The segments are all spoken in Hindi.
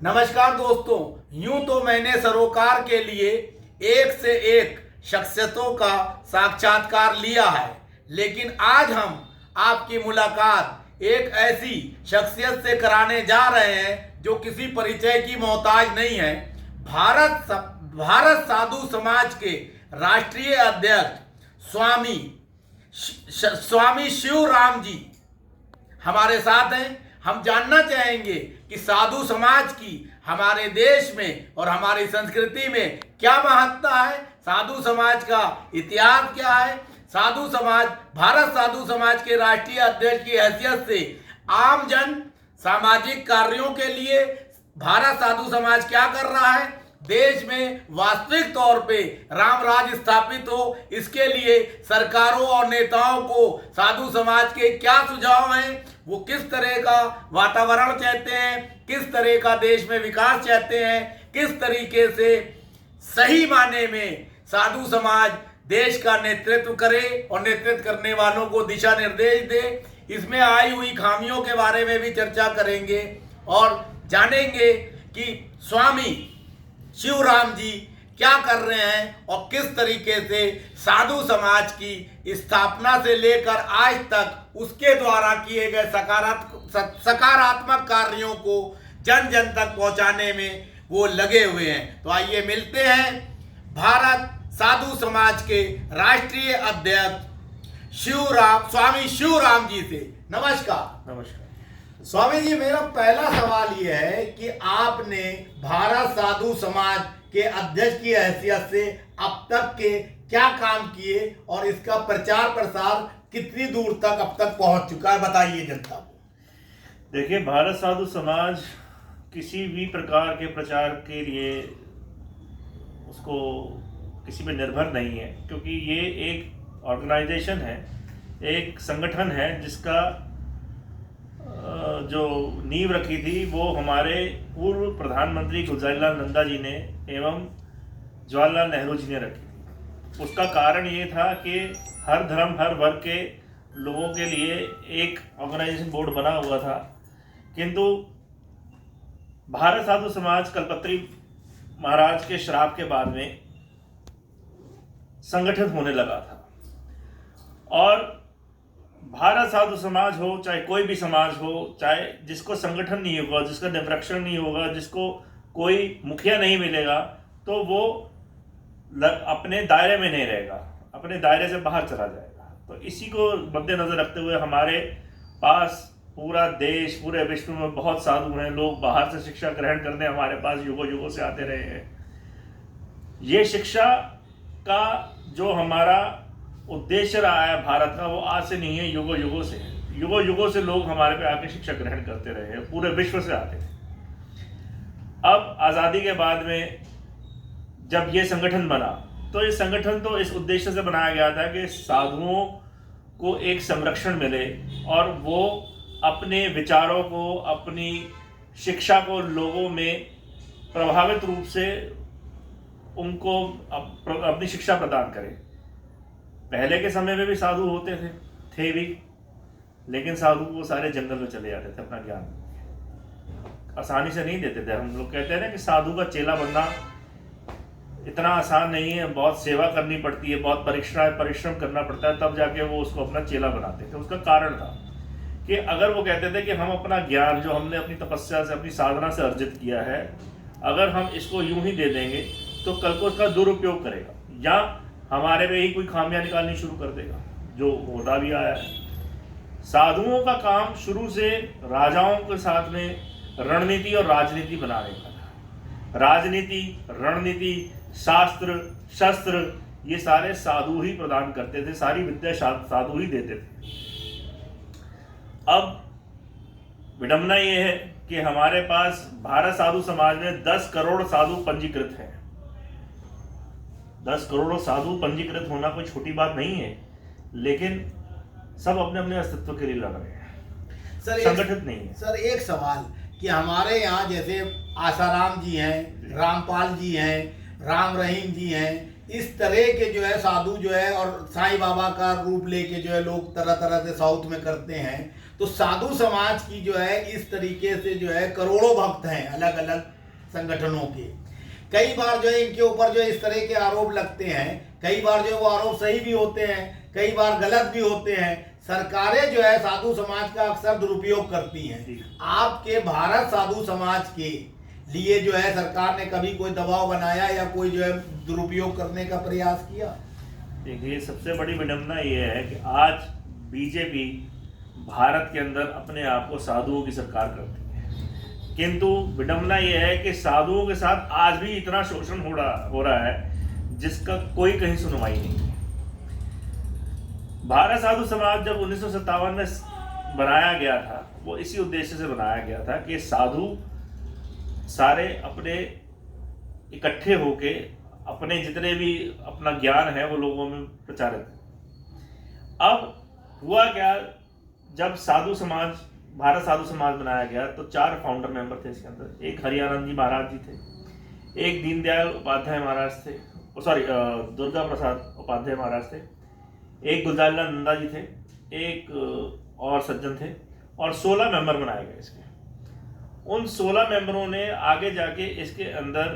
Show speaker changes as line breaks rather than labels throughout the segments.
नमस्कार दोस्तों, यूं तो मैंने सरोकार के लिए एक से एक शख्सियतों का साक्षात्कार लिया है, लेकिन आज हम आपकी मुलाकात एक ऐसी शख्सियत से कराने जा रहे हैं जो किसी परिचय की मोहताज नहीं है। भारत साधु समाज के राष्ट्रीय अध्यक्ष स्वामी शिवराम जी हमारे साथ हैं। हम जानना चाहेंगे कि साधु समाज की हमारे देश में और हमारी संस्कृति में क्या महत्ता है, साधु समाज का इतिहास क्या है, साधु समाज भारत साधु समाज के राष्ट्रीय अध्यक्ष की हैसियत से आम जन सामाजिक कार्यों के लिए भारत साधु समाज क्या कर रहा है, देश में वास्तविक तौर पे राम राज स्थापित हो, इसके लिए सरकारों और नेताओं को साधु समाज के क्या सुझाव हैं, वो किस तरह का वातावरण चाहते हैं, किस तरह का देश में विकास चाहते हैं, किस तरीके से सही माने में साधु समाज देश का नेतृत्व करे और नेतृत्व करने वालों को दिशा निर्देश दे, इसमें आई हुई खामियों के बारे में भी चर्चा करेंगे और जानेंगे कि स्वामी शिवराम जी क्या कर रहे हैं और किस तरीके से साधु समाज की स्थापना से लेकर आज तक उसके द्वारा किए गए सकारात्मक कार्यों को जन जन तक पहुंचाने में वो लगे हुए हैं। तो आइए मिलते हैं भारत साधु समाज के राष्ट्रीय अध्यक्ष स्वामी शिवराम जी से। नमस्कार।
नमस्कार
स्वामी जी, मेरा पहला सवाल यह है कि आपने भारत साधु समाज के अध्यक्ष की हैसियत से अब तक के क्या काम किए और इसका प्रचार प्रसार कितनी दूर तक अब तक पहुंच चुका है, बताइए जनता को।
देखिए, भारत साधु समाज किसी भी प्रकार के प्रचार के लिए उसको किसी पे निर्भर नहीं है, क्योंकि ये एक ऑर्गेनाइजेशन है, एक संगठन है जिसका जो नींव रखी थी वो हमारे पूर्व प्रधानमंत्री गुलजारीलाल नंदा जी ने एवं जवाहरलाल नेहरू जी ने रखी थी। उसका कारण ये था कि हर धर्म हर वर्ग के लोगों के लिए एक ऑर्गेनाइजेशन बोर्ड बना हुआ था, किंतु भारत साधु समाज कलपत्री महाराज के श्राप के बाद में संगठित होने लगा था। और भारत साधु समाज हो चाहे कोई भी समाज हो, चाहे जिसको संगठन नहीं होगा, जिसका निरीक्षण नहीं होगा, जिसको कोई मुखिया नहीं मिलेगा, तो वो अपने दायरे में नहीं रहेगा, अपने दायरे से बाहर चला जाएगा। तो इसी को मद्देनजर रखते हुए हमारे पास पूरा देश, पूरे विश्व में बहुत साधु हैं, लोग बाहर से शिक्षा ग्रहण करने हमारे पास युगों युगों से आते रहे हैं। ये शिक्षा का जो हमारा उद्देश्य रहा है भारत का, वो आज से नहीं है, युगों युगों से है। युगों युगों से लोग हमारे पे आके शिक्षा ग्रहण करते रहे हैं, पूरे विश्व से आते थे। अब आज़ादी के बाद में जब ये संगठन बना, तो ये संगठन तो इस उद्देश्य से बनाया गया था कि साधुओं को एक संरक्षण मिले और वो अपने विचारों को, अपनी शिक्षा को लोगों में प्रभावित रूप से उनको अपनी शिक्षा प्रदान करें। पहले के समय में भी साधु होते थे भी, लेकिन साधु वो सारे जंगल में चले जाते थे, अपना ज्ञान आसानी से नहीं देते थे। हम लोग कहते हैं ना कि साधु का चेला बनना इतना आसान नहीं है, बहुत सेवा करनी पड़ती है, बहुत परिश्रम करना पड़ता है, तब जाके वो उसको अपना चेला बनाते थे। उसका कारण था कि अगर वो कहते थे कि हम अपना ज्ञान जो हमने अपनी तपस्या से, अपनी साधना से अर्जित किया है, अगर हम इसको यूं ही दे देंगे तो कल को उसका दुरुपयोग करेगा या हमारे में ही कोई खामियां निकालनी शुरू कर देगा, जो होता भी आया है। साधुओं का काम शुरू से राजाओं के साथ में रणनीति और राजनीति बनाने का था। राजनीति, रणनीति, शास्त्र, शस्त्र, ये सारे साधु ही प्रदान करते थे, सारी विद्या साधु ही देते थे। अब विडंबना ये है कि हमारे पास भारत साधु समाज में 10 करोड़ साधु पंजीकृत हैं। 10 करोड़ साधु पंजीकृत होना कोई छोटी बात नहीं है, लेकिन सब अपने अपने अस्तित्व के लिए लड़ रहे हैं, संगठित नहीं है।
सर, एक सवाल कि हमारे यहाँ जैसे आसाराम जी हैं, रामपाल जी हैं, राम रहीम जी हैं, इस तरह के जो है साधु जो है और साईं बाबा का रूप लेके जो है लोग तरह तरह से साउथ में करते हैं, तो साधु समाज की जो है इस तरीके से जो है करोड़ों भक्त हैं अलग अलग संगठनों के। कई बार जो है इनके ऊपर जो है इस तरह के आरोप लगते हैं, कई बार जो है वो आरोप सही भी होते हैं, कई बार गलत भी होते हैं। सरकारें जो है साधु समाज का अक्सर दुरुपयोग करती हैं। आपके भारत साधु समाज के लिए जो है सरकार ने कभी कोई दबाव बनाया या कोई जो है दुरुपयोग करने का प्रयास किया?
देखिए, सबसे बड़ी विडंबना ये है कि आज बीजेपी भारत के अंदर अपने आप को साधुओं की सरकार करती है, किंतु विडंबना ये है कि साधुओं के साथ आज भी इतना शोषण हो रहा है जिसका कोई कहीं सुनवाई नहीं है। भारत साधु समाज जब 1957 में बनाया गया था, वो इसी उद्देश्य से बनाया गया था कि साधु सारे अपने इकट्ठे होके अपने जितने भी अपना ज्ञान है वो लोगों में प्रचारित है। अब हुआ क्या, जब साधु समाज भारत साधु समाज बनाया गया तो 4 फाउंडर मेंबर थे इसके अंदर। एक हरियानंद जी महाराज जी थे, एक दीनदयाल उपाध्याय महाराज थे, दुर्गा प्रसाद उपाध्याय महाराज थे, एक गुलजारीलाल नंदा जी थे, एक और सज्जन थे, और 16 मेंबर बनाए गए इसके। उन 16 मेंबरों ने आगे जाके इसके अंदर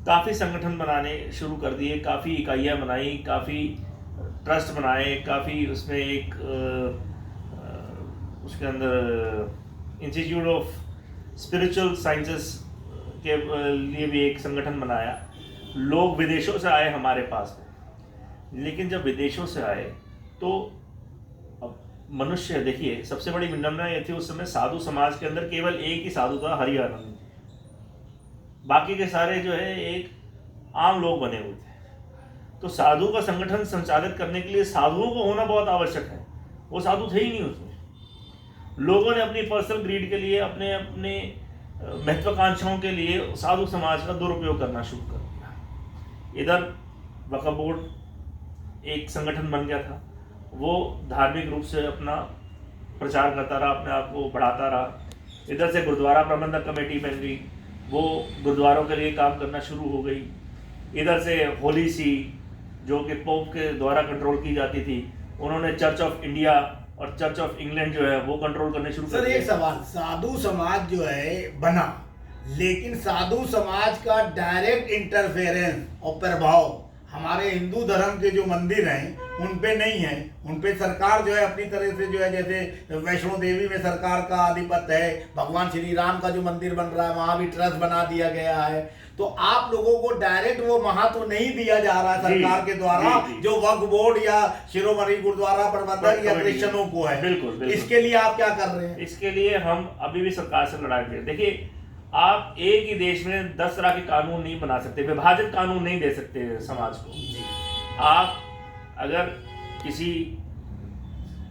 काफ़ी संगठन बनाने शुरू कर दिए, काफ़ी इकाइयाँ बनाई, काफ़ी ट्रस्ट बनाए, काफ़ी उसमें एक उसके अंदर इंस्टीट्यूट ऑफ स्पिरिचुअल साइंसेस के लिए भी एक संगठन बनाया। लोग विदेशों से आए हमारे पास में, लेकिन जब विदेशों से आए तो मनुष्य, देखिए सबसे बड़ी विडंबना ये थी उस समय साधु समाज के अंदर केवल एक ही साधु था, हरियानंद। बाकी के सारे जो है एक आम लोग बने हुए थे। तो साधु का संगठन संचालित करने के लिए साधुओं को होना बहुत आवश्यक है। वो साधु थे ही नहीं उसमें। लोगों ने अपनी पर्सनल ग्रीड के लिए, अपने अपने महत्वाकांक्षाओं के लिए साधु समाज का दुरुपयोग करना शुरू कर दिया। इधर वक्फ बोर्ड एक संगठन बन गया था, वो धार्मिक रूप से अपना प्रचार करता रहा, अपने आप को बढ़ाता रहा। इधर से गुरुद्वारा प्रबंधक कमेटी बन गई, वो गुरुद्वारों के लिए काम करना शुरू हो गई। इधर से होली सी, जो कि पोप के द्वारा कंट्रोल की जाती थी, उन्होंने चर्च ऑफ इंडिया और चर्च ऑफ इंग्लैंड जो है वो कंट्रोल करने शुरू कर दिया।
सर एक सवाल, साधु समाज जो है बना, लेकिन साधु समाज का डायरेक्ट इंटरफेरेंस और प्रभाव हमारे हिंदू धर्म के जो मंदिर हैं उन पे नहीं है। उन पे सरकार जो है अपनी तरह से जो है, जैसे वैष्णो देवी में सरकार का आधिपत्य है, भगवान श्री राम का जो मंदिर बन रहा है वहाँ भी ट्रस्ट बना दिया गया है। तो आप लोगों को डायरेक्ट वो महत्व नहीं दिया जा रहा है सरकार के द्वारा, जो वक्फ बोर्ड या शिरोमणि गुरुद्वारा प्रबंधक या क्रिश्चियनों को है।
बिल्कुल।
इसके लिए आप क्या कर रहे हैं?
इसके लिए हम अभी भी सरकार से लड़ाई लड़। देखिए, आप एक ही देश में 10 तरह के कानून नहीं बना सकते, विभाजित कानून नहीं दे सकते समाज को। आप अगर किसी,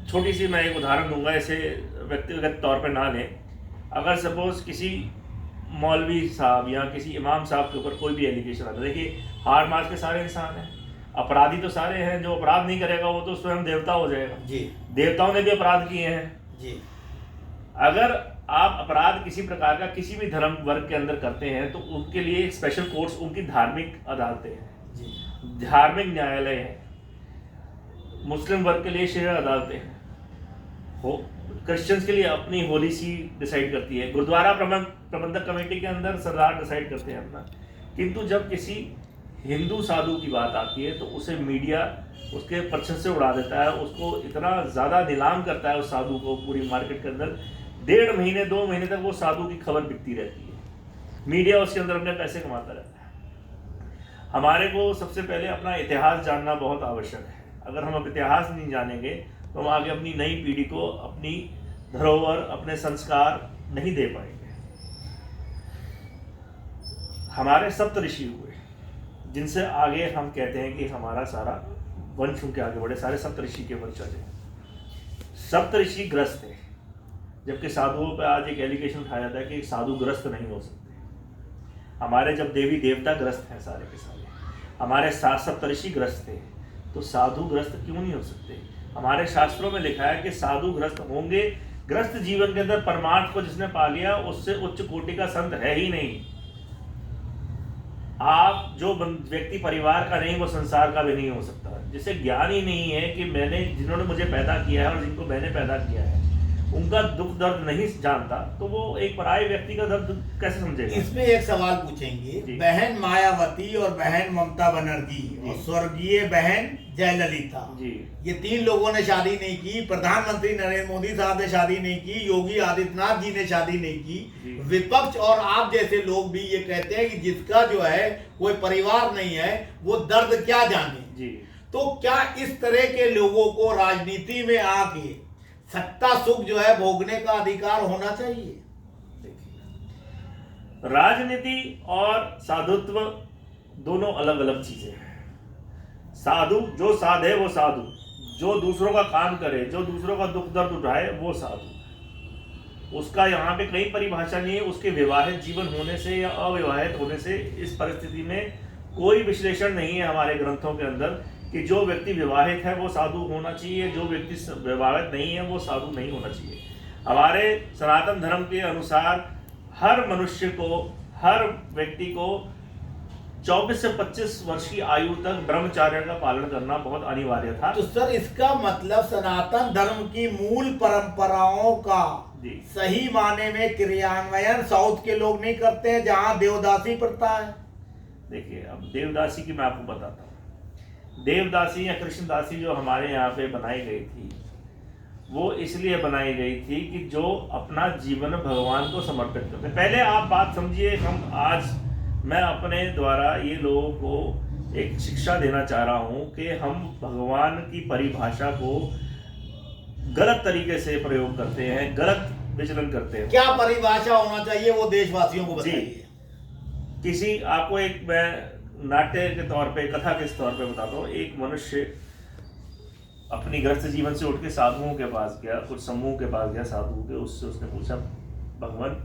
छोटी सी मैं एक उदाहरण दूंगा, इसे व्यक्तिगत तौर पर ना लें। अगर सपोज किसी मौलवी साहब या किसी इमाम साहब के ऊपर कोई भी एलिगेशन आता है, देखिए हार मास के सारे इंसान हैं, अपराधी तो सारे हैं। जो अपराध नहीं करेगा वो तो स्वयं देवता हो जाएगा जी। देवताओं ने भी अपराध किए हैं जी। अगर आप अपराध किसी प्रकार का किसी भी धर्म वर्ग के अंदर करते हैं तो उनके लिए एक स्पेशल कोर्ट्स, उनकी धार्मिक अदालतें हैं जी, धार्मिक न्यायालय है। मुस्लिम वर्ग के लिए शरीय अदालतें हैं, क्रिश्चियंस के लिए अपनी होली सी डिसाइड करती है, गुरुद्वारा प्रबंधक कमेटी के अंदर सरदार डिसाइड करते हैं अपना। किंतु जब किसी हिंदू साधु की बात आती है तो उसे मीडिया उसके परछन से उड़ा देता है, उसको इतना ज़्यादा नीलाम करता है उस साधु को पूरी मार्केट के अंदर। 1.5 महीने 2 महीने तक वो साधु की खबर बिकती रहती है, मीडिया उसके अंदर अपने पैसे कमाता रहता है। हमारे को सबसे पहले अपना इतिहास जानना बहुत आवश्यक है। अगर हम अब इतिहास नहीं जानेंगे तो हम आगे अपनी नई पीढ़ी को अपनी धरोहर, अपने संस्कार नहीं दे पाएंगे। हमारे सप्त ऋषि हुए जिनसे आगे हम कहते हैं कि हमारा सारा वंश के आगे बढ़े, सारे सप्त ऋषि के वंशज हैं। सप्त ऋषि ग्रस्त थे, जबकि साधुओं पर आज एक एलिगेशन उठाया जाता है कि साधु ग्रस्त नहीं हो सकते। हमारे जब देवी देवता ग्रस्त हैं सारे के सारे, हमारे सप्तऋषि ग्रस्त थे, तो साधु ग्रस्त क्यों नहीं हो सकते? हमारे शास्त्रों में लिखा है कि साधु ग्रस्त होंगे। ग्रस्त जीवन के अंदर परमार्थ को जिसने पा लिया उससे उच्च कोटि का संत है ही नहीं। आप जो व्यक्ति परिवार का नहीं वो संसार का भी नहीं हो सकता, जिसे ज्ञान ही नहीं है कि जिन्होंने मुझे पैदा किया है और जिनको मैंने पैदा किया है उनका दुख दर्द नहीं जानता, तो वो एक पराये व्यक्ति का दर्द कैसे समझेगा?
इसमें एक सवाल पूछेंगे, बहन मायावती और बहन ममता बनर्जी और स्वर्गीय बहन जयललिता
जी,
ये 3 लोगों ने शादी नहीं की, प्रधानमंत्री नरेंद्र मोदी साहब ने शादी नहीं की, योगी आदित्यनाथ जी ने शादी नहीं की। विपक्ष और आप जैसे लोग भी ये कहते हैं कि जिसका जो है कोई परिवार नहीं है वो दर्द क्या जाने
जी।
तो क्या इस तरह के लोगों को राजनीति में आके सत्ता सुख जो है भोगने का अधिकार होना चाहिए?
राजनीति और साधुत्व दोनों अलग अलग चीजें हैं। साधु जो साधे वो साधु, जो दूसरों का काम करे, जो दूसरों का दुख दर्द उठाए वो साधु। उसका यहाँ पे कहीं परिभाषा नहीं है, उसके विवाहित जीवन होने से या अविवाहित होने से इस परिस्थिति में कोई विश्लेषण नहीं है हमारे ग्रंथों के अंदर कि जो व्यक्ति विवाहित है वो साधु होना चाहिए, जो व्यक्ति विवाहित नहीं है वो साधु नहीं होना चाहिए। हमारे सनातन धर्म के अनुसार हर मनुष्य को, हर व्यक्ति को 24 से 25 वर्ष की आयु तक ब्रह्मचर्य का पालन करना बहुत अनिवार्य था।
तो सर इसका मतलब सनातन धर्म की मूल परंपराओं का सही माने में क्रियान्वयन साउथ के लोग नहीं करते हैं, जहां देवदासी प्रथा है।
देखिए, अब देवदासी की मैं आपको बताता हूँ। देवदासी या कृष्णदासी जो हमारे यहाँ पे बनाई गई थी, वो इसलिए बनाई गई थी कि जो अपना जीवन भगवान को समर्पित करते। पहले आप बात समझिए, मैं अपने द्वारा ये लोगों को एक शिक्षा देना चाह रहा हूँ कि हम भगवान की परिभाषा को गलत तरीके से प्रयोग करते हैं, गलत विचलन करते हैं।
क्या परिभाषा होना चाहिए वो देशवासियों को बताइए।
किसी आपको एक मैं नाट्य के तौर पे, कथा के तौर पे बताता हूँ। एक मनुष्य अपनी ग्रस्त जीवन से उठ के साधुओं के पास गया, कुछ समूह के पास गया साधुओं के, उससे उसने पूछा, भगवान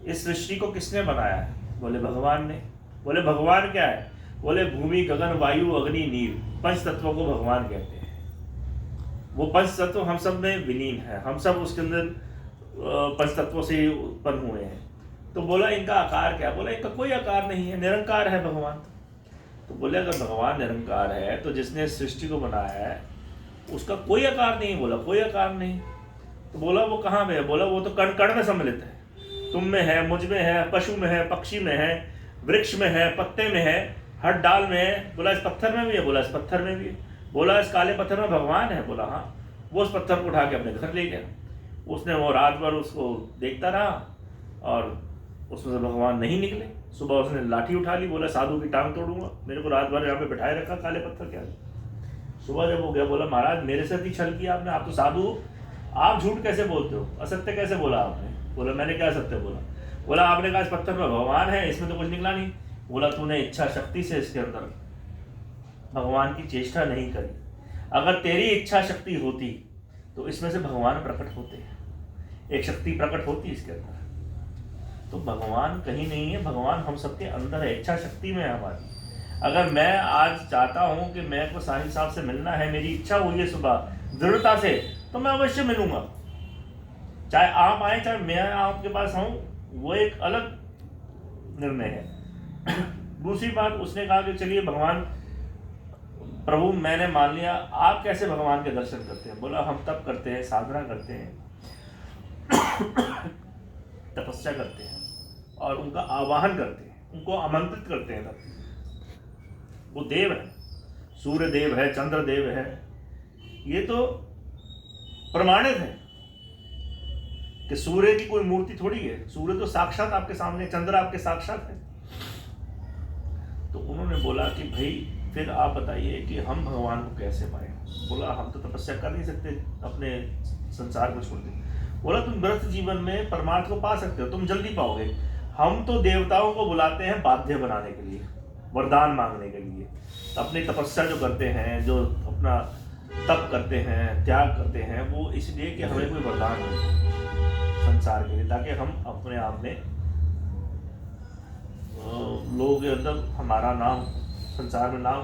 इस सृष्टि को किसने बनाया है? बोले भगवान ने। बोले भगवान क्या है? बोले भूमि गगन वायु अग्नि नीर, पंच तत्वों को भगवान कहते हैं। वो पंच तत्व हम सब में विलीन है, हम सब उसके अंदर पंच तत्वों से उत्पन्न हुए हैं। तो बोला इनका आकार क्या? बोला इनका कोई आकार नहीं है, निरंकार है भगवान। तो बोले अगर भगवान निरंकार है तो जिसने सृष्टि को बनाया है उसका कोई आकार नहीं। बोला कोई आकार नहीं। तो बोला वो कहाँ में है? बोला वो तो कण कण में सम्मिलित है, तुम में है, मुझ में है, पशु में है, पक्षी में है, वृक्ष में है, पत्ते में है, हर डाल में है। बोला इस पत्थर में भी है? बोला इस पत्थर में भी है। बोला इस काले पत्थर में भगवान है? बोला हाँ। वो उस पत्थर को उठा के अपने घर ले गया। उसने वो रात भर उसको देखता रहा और उसमें से भगवान नहीं निकले। सुबह उसने लाठी उठा ली, बोला साधु की टांग तोड़ूंगा, मेरे को रात भर यहाँ पे बिठाए रखा काले पत्थर क्या। सुबह जब हो गया, बोला महाराज मेरे साथ ही छल किया आपने, आप तो साधु, आप झूठ कैसे बोलते हो, असत्य कैसे बोला आपने? बोला मैंने क्या सत्य बोला? बोला आपने कहा इस पत्थर में भगवान है, इसमें तो कुछ निकला नहीं। बोला तूने इच्छा शक्ति से इसके अंदर भगवान की चेष्टा नहीं करी। अगर तेरी इच्छा शक्ति होती तो इसमें से भगवान प्रकट होते, एक शक्ति प्रकट होती इसके अंदर। तो भगवान कहीं नहीं है, भगवान हम सबके अंदर है, इच्छा शक्ति में है हमारी। अगर मैं आज चाहता हूं कि मैं को साहिब साहब से मिलना है, मेरी इच्छा हुई है सुबह दृढ़ता से, तो मैं अवश्य मिलूंगा। चाहे आप आए चाहे मैं आपके पास आऊं, वो एक अलग निर्णय है। दूसरी बात, उसने कहा कि चलिए भगवान प्रभु मैंने मान लिया, आप कैसे भगवान के दर्शन करते हैं? बोला हम तप करते हैं, साधना करते हैं, तपस्या करते हैं और उनका आवाहन करते हैं, उनको आमंत्रित करते हैं। वो देव है, सूर्य देव है, चंद्र देव है, ये तो प्रमाणित है कि सूर्य की कोई मूर्ति थोड़ी है, सूर्य तो साक्षात आपके सामने, चंद्र आपके साक्षात है। तो उन्होंने बोला कि भाई फिर आप बताइए कि हम भगवान को कैसे पाए? बोला हम तो तपस्या कर नहीं सकते अपने संसार को छोड़ के। बोला तुम व्रत जीवन में परमार्थ को पा सकते हो, तुम जल्दी पाओगे। हम तो देवताओं को बुलाते हैं बाध्य बनाने के लिए, वरदान मांगने के लिए। अपनी तपस्या जो करते हैं, जो अपना तप करते हैं, त्याग करते हैं, वो इसलिए कि हमें कोई वरदान हो संसार के लिए, ताकि हम अपने आप में लोगों के अंदर हमारा नाम संसार में नाम।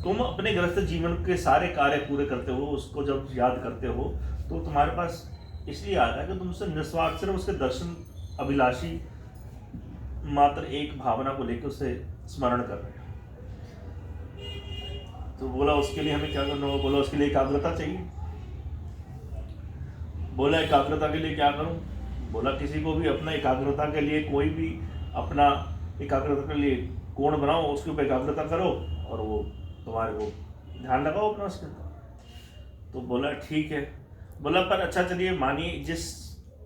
तुम अपने गृहस्थ जीवन के सारे कार्य पूरे करते हो, उसको जब याद करते हो तो तुम्हारे पास इसलिए आता है कि तुम उससे निस्वार्थ सिर्फ उसके दर्शन अभिलाषी मात्र एक भावना को लेकर उसे स्मरण कर रहे हैं। तो बोला उसके लिए हमें क्या करना होगा? बोला उसके लिए एकाग्रता चाहिए। बोला एकाग्रता के लिए क्या करूं? बोला किसी को भी अपना एकाग्रता के लिए, कोई भी अपना एकाग्रता के लिए कोण बनाओ, उसके ऊपर एकाग्रता करो और वो तुम्हारे को ध्यान लगाओ अपना उसके ऊपर। तो बोला ठीक है। बोला पर अच्छा चलिए मानिए जिस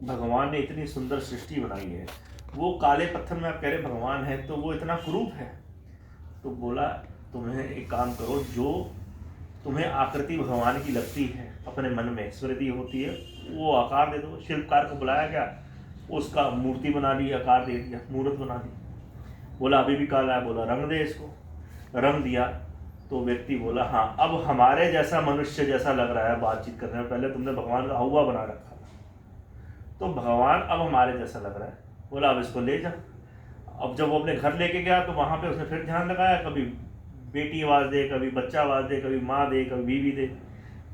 भगवान ने इतनी सुंदर सृष्टि बनाई है, वो काले पत्थर में आप कह रहे भगवान है, तो वो इतना क्रूप है। तो बोला तुम्हें एक काम करो, जो तुम्हें आकृति भगवान की लगती है, अपने मन में स्मृति होती है, वो आकार दे दो। शिल्पकार को बुलाया गया, उसका मूर्ति बना ली, आकार दे दिया, मूर्त बना दी। बोला अभी भी काला है, बोला रंग दे इसको। रंग दिया तो व्यक्ति बोला हाँ अब हमारे जैसा मनुष्य जैसा लग रहा है बातचीत करने में, पहले तुमने भगवान का हुआ बना रखा था, तो भगवान अब हमारे जैसा लग रहा है। बोला अब इसको ले जा। अब जब वो अपने घर लेके गया तो वहाँ पे उसने फिर ध्यान लगाया, कभी बेटी आवाज़ दे, कभी बच्चा आवाज़ दे, कभी माँ दे, कभी बीवी दे,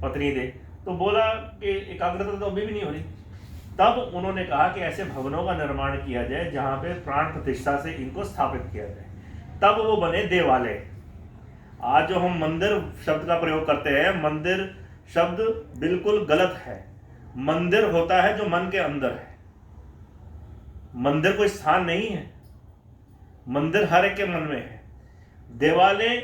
पत्नी दे। तो बोला कि एकाग्रता तो अभी भी नहीं हो रही। तब उन्होंने कहा कि ऐसे भवनों का निर्माण किया जाए जहाँ पे प्राण प्रतिष्ठा से इनको स्थापित किया जाए, तब वो बने देवालय। आज जो हम मंदिर शब्द का प्रयोग करते हैं, मंदिर शब्द बिल्कुल गलत है। मंदिर होता है जो मन के अंदर है, मंदिर कोई स्थान नहीं है, मंदिर हर एक के मन में है। देवालय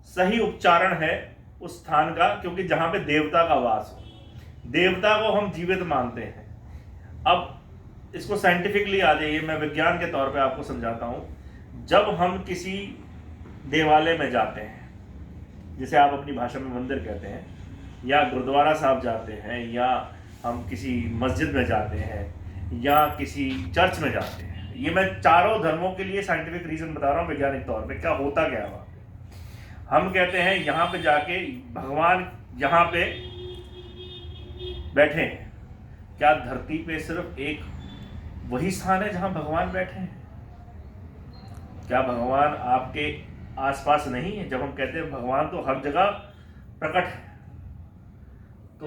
सही उच्चारण है उस स्थान का, क्योंकि जहां पे देवता का वास हो, देवता को हम जीवित मानते हैं। अब इसको साइंटिफिकली आ जाइए, मैं विज्ञान के तौर पे आपको समझाता हूं। जब हम किसी देवालय में जाते हैं, जिसे आप अपनी भाषा में मंदिर कहते हैं, या गुरुद्वारा साहब जाते हैं, या हम किसी मस्जिद में जाते हैं, या किसी चर्च में जाते हैं, ये मैं चारों धर्मों के लिए साइंटिफिक रीजन बता रहा हूँ, वैज्ञानिक तौर पे क्या होता क्या है वहाँ पे। हम कहते हैं यहाँ पे जाके भगवान यहाँ पे बैठे हैं। क्या धरती पे सिर्फ एक वही स्थान है जहाँ भगवान बैठे हैं? क्या भगवान आपके आसपास नहीं है? जब हम कहते हैं भगवान तो हर जगह प्रकट है, तो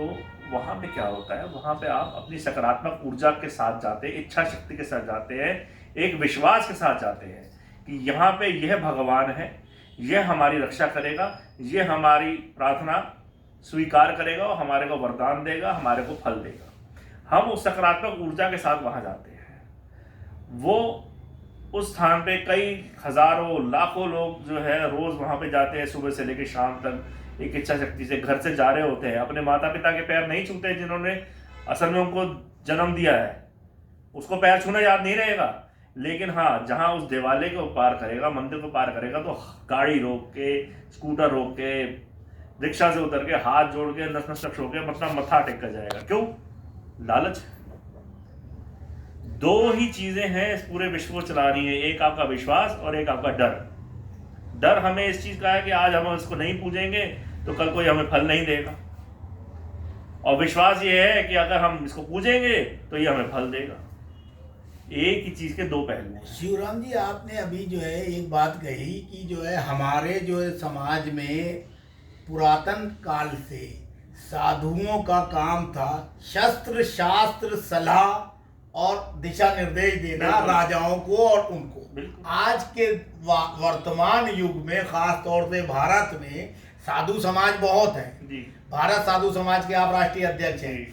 वहाँ पे क्या होता है? वहाँ पे आप अपनी सकारात्मक ऊर्जा के साथ जाते हैं, इच्छा शक्ति के साथ जाते हैं, एक विश्वास के साथ जाते हैं कि यहाँ पे यह भगवान है, यह हमारी रक्षा करेगा, यह हमारी प्रार्थना स्वीकार करेगा और हमारे को वरदान देगा, हमारे को फल देगा। हम उस सकारात्मक ऊर्जा के साथ वहाँ जाते हैं। वो उस स्थान पे कई हजारों लाखों लोग जो है रोज वहाँ पे जाते हैं, सुबह से लेकर शाम तक एक इच्छा शक्ति से घर से जा रहे होते हैं। अपने माता पिता के पैर नहीं छूते जिन्होंने असल में उनको जन्म दिया है, उसको पैर छूना याद नहीं रहेगा, लेकिन हाँ जहाँ उस देवालय को पार करेगा, मंदिर को पार करेगा, तो गाड़ी रोक के, स्कूटर रोक के, रिक्शा से उतर के, हाथ जोड़ के, नस होके मतलब मत्था टेक कर जाएगा। क्यों? लालच। दो ही चीजें हैं इस पूरे विश्व को चला रही है, एक आपका विश्वास और एक आपका डर। डर हमें इस चीज का है कि आज हम इसको नहीं पूजेंगे तो कल कोई हमें फल नहीं देगा, और विश्वास ये है कि अगर हम इसको पूजेंगे तो ये हमें फल देगा। एक ही चीज के दो पहलू हैं।
शिवराम जी, आपने अभी जो है एक बात कही कि जो है हमारे जो है समाज में पुरातन काल से साधुओं का काम था शस्त्र शास्त्र सलाह और दिशा निर्देश देना राजाओं को और उनको। आज के वर्तमान युग में खास तौर से भारत में साधु समाज बहुत है। भारत साधु समाज के आप राष्ट्रीय अध्यक्ष हैं।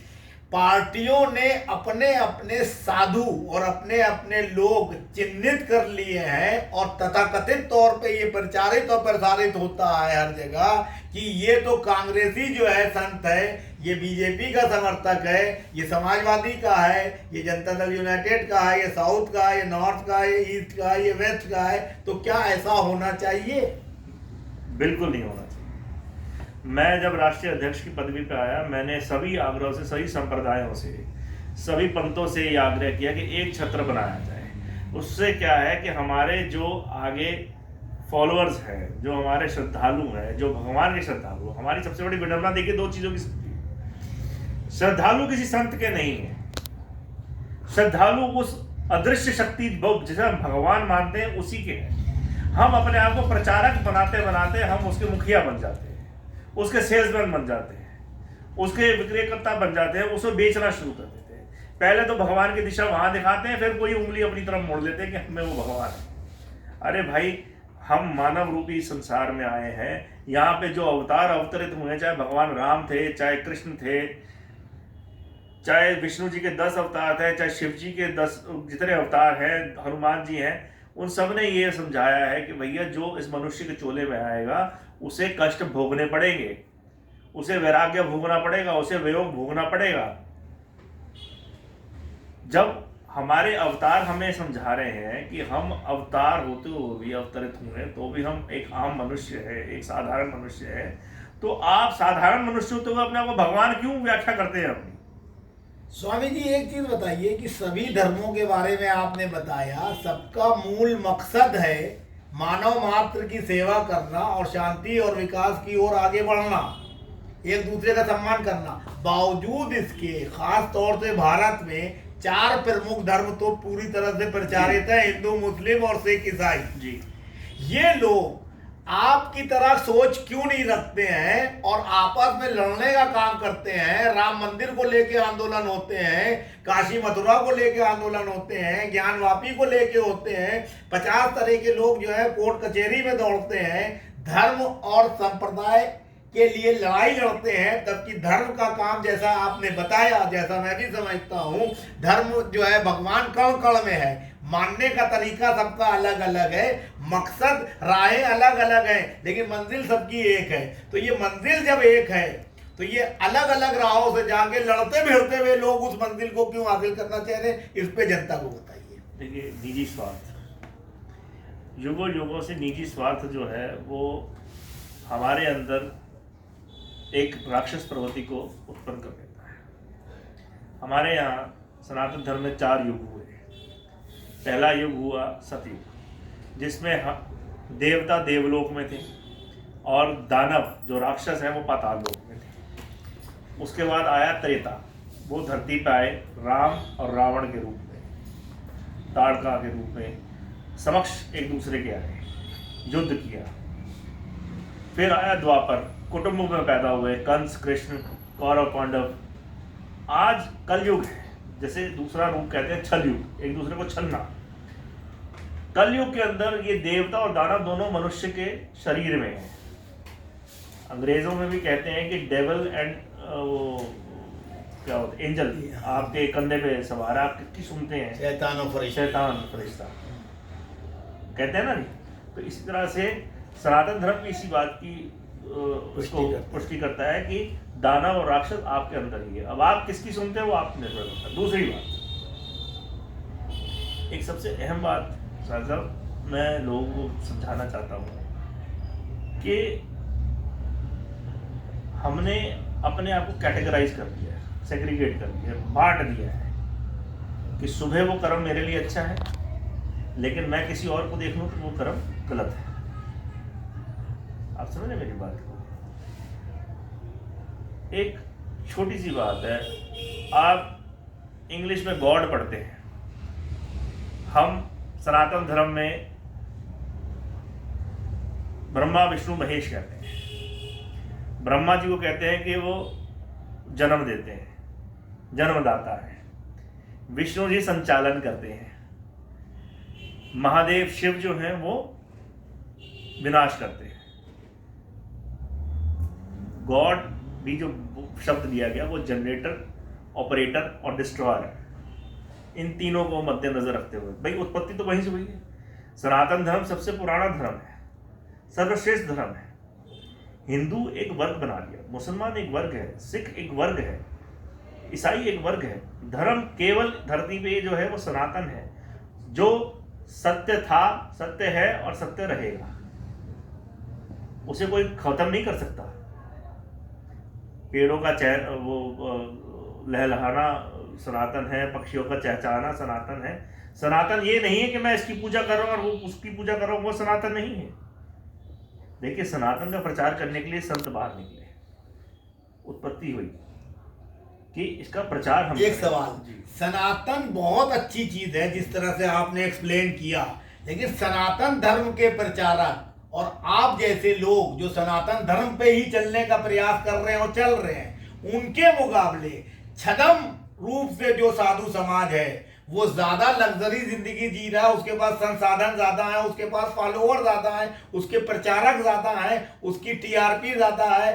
पार्टियों ने अपने अपने साधु और अपने अपने लोग चिन्हित कर लिए हैं, और तथाकथित तौर पे ये प्रचारित और प्रसारित होता है हर जगह कि ये तो कांग्रेसी जो है संत है, ये बीजेपी का समर्थक है, ये समाजवादी का है, ये जनता दल यूनाइटेड का है, ये साउथ का है, ये नॉर्थ का है, ये ईस्ट का है, ये वेस्ट का है। तो क्या ऐसा होना चाहिए?
बिल्कुल नहीं होना चाहिए। मैं जब राष्ट्रीय अध्यक्ष की पदवी पर आया, मैंने सभी आग्रहों से, सभी संप्रदायों से, सभी पंथों से ये आग्रह किया कि एक छत्र बनाया जाए। उससे क्या है कि हमारे जो आगे फॉलोअर्स हैं, जो हमारे श्रद्धालु हैं, जो भगवान के श्रद्धालु, हमारी सबसे बड़ी विडंबना देखिए दो चीजों की सकती है। श्रद्धालु किसी संत के नहीं है, श्रद्धालु उस अदृश्य शक्ति जिसे हम भगवान मानते हैं उसी के हैं। हम अपने आप को प्रचारक बनाते बनाते हम उसके मुखिया बन जाते हैं, उसके सेल्समैन बन जाते हैं, उसके विक्रेता बन जाते हैं, उसे बेचना शुरू कर देते हैं। पहले तो भगवान की दिशा वहां दिखाते हैं, फिर कोई उंगली अपनी तरफ मोड़ लेते हैं कि हमें वो भगवान है। अरे भाई, हम मानव रूपी संसार में आए हैं, यहाँ पे जो अवतार अवतरित हुए, चाहे भगवान राम थे, चाहे कृष्ण थे, चाहे विष्णु जी के 10 अवतार थे, चाहे शिव जी के 10 जितने अवतार हैं, हनुमान जी हैं, उन सब ने ये समझाया है कि भैया जो इस मनुष्य के चोले में आएगा उसे कष्ट भोगने पड़ेंगे, उसे वैराग्य भोगना पड़ेगा, उसे वियोग भोगना पड़ेगा। जब हमारे अवतार हमें समझा रहे हैं कि हम अवतार होते हुए भी, अवतरित हुए तो भी हम एक आम मनुष्य है, एक साधारण मनुष्य है, तो आप साधारण मनुष्य होते हुए अपने आप को भगवान क्यों व्याख्या करते हैं अपनी?
स्वामी जी एक चीज बताइए कि सभी धर्मों के बारे में आपने बताया, सबका मूल मकसद है मानव मात्र की सेवा करना और शांति और विकास की ओर आगे बढ़ना, एक दूसरे का सम्मान करना। बावजूद इसके खास तौर से भारत में 4 प्रमुख धर्म तो पूरी तरह से प्रचारित है, हिंदू, मुस्लिम और सिख, ईसाई जी। ये लोग आपकी तरह सोच क्यों नहीं रखते हैं और आपस में लड़ने का काम करते हैं? राम मंदिर को लेके आंदोलन होते हैं, काशी मथुरा को लेके आंदोलन होते हैं, ज्ञानवापी को लेके होते हैं, 50 तरह के लोग जो है कोर्ट कचहरी में दौड़ते हैं, धर्म और संप्रदाय के लिए लड़ाई लड़ते हैं। जबकि धर्म का काम, जैसा आपने बताया, जैसा मैं भी समझता हूँ, धर्म जो है भगवान कण कण में है, मानने का तरीका सबका अलग अलग है, मकसद राहें अलग अलग हैं, लेकिन मंजिल सबकी एक है। तो ये मंजिल जब एक है तो ये अलग अलग राहों से जाके लड़ते भिड़ते हुए लोग उस मंजिल को क्यों हासिल करना चाह रहे हैं, इस पे जनता को बताइए।
देखिए, निजी स्वार्थ, युगों युगों से निजी स्वार्थ जो है वो हमारे अंदर एक राक्षस प्रवृत्ति को उत्पन्न कर देता है। हमारे यहाँ सनातन धर्म में 4 युग हुए। पहला युग हुआ सतयुग, जिसमें देवता देवलोक में थे और दानव जो राक्षस है वो पाताल लोक में थे। उसके बाद आया त्रेता, वो धरती पर आए राम और रावण के रूप में, ताड़का के रूप में, समक्ष एक दूसरे के आए, युद्ध किया। फिर आया द्वापर, कुटुंब में पैदा हुए, कंस, कृष्ण, कौरव, पांडव। आज कलयुग है, जैसे दूसरा रूप कहते हैं छल युग, एक दूसरे को छलना। कलयुग के अंदर ये देवता और दानव दोनों मनुष्य के शरीर में है। अंग्रेजों में भी कहते हैं कि डेविल एंड क्या होता है, एंजल आपके कंधे पे सवार, आप किसकी सुनते हैं? शैतान और फरिश्ता कहते हैं ना। तो इसी तरह से सनातन धर्म भी इसी बात की उसको पुष्टि करता है कि दानव और राक्षस आपके अंदर ही है। अब आप किसकी सुनते हैं वो आप निर्भर करता है। दूसरी बात, एक सबसे अहम बात साहब मैं लोगों को समझाना चाहता हूँ कि हमने अपने आप को कैटेगराइज कर दिया है, सेग्रीगेट कर दिया है, बांट दिया है कि सुबह वो कर्म मेरे लिए अच्छा है, लेकिन मैं किसी और को देख लूँ तो वो कर्म गलत है। आप समझ रहे मेरी बात को? एक छोटी सी बात है, आप इंग्लिश में गॉड पढ़ते हैं, हम सनातन धर्म में ब्रह्मा विष्णु महेश कहते हैं। ब्रह्मा जी को कहते हैं कि वो जन्म देते हैं, जन्मदाता है। विष्णु जी संचालन करते हैं। महादेव शिव जो हैं वो विनाश करते हैं। गॉड भी जो शब्द दिया गया वो जनरेटर, ऑपरेटर और डिस्ट्रॉयर है। इन तीनों को मद्देनजर रखते हुए, भाई उत्पत्ति तो वहीं से हुई है। सनातन धर्म सबसे पुराना धर्म है, सर्वश्रेष्ठ धर्म है। हिंदू एक वर्ग बना लिया, मुसलमान एक वर्ग है, सिख एक वर्ग है, ईसाई एक वर्ग है। धर्म केवल धरती पे जो है वो सनातन है, जो सत्य था, सत्य है और सत्य रहेगा। उसे कोई खत्म नहीं कर सकता। पेड़ों का वो लहलहाना सनातन है, पक्षियों का चहचहाना सनातन है। सनातन ये नहीं है कि मैं इसकी पूजा कर रहा हूँ और वो उसकी पूजा कर रहा हूँ, वो सनातन नहीं है। देखिए, सनातन का प्रचार करने के लिए संत बाहर निकले, उत्पत्ति हुई कि इसका प्रचार हम।
एक सवाल, सनातन बहुत अच्छी चीज है जिस तरह से आपने एक्सप्लेन किया, लेकिन सनातन धर्म के प्रचारक और आप जैसे लोग जो सनातन धर्म पे ही चलने का प्रयास कर रहे हैं और चल रहे हैं, उनके मुकाबले छदम रूप से जो साधु समाज है वो ज्यादा लग्जरी जिंदगी जी रहा है, उसके पास संसाधन ज्यादा है, उसके पास फॉलोअर ज्यादा है, उसके प्रचारक ज्यादा है, उसकी टीआरपी ज्यादा है।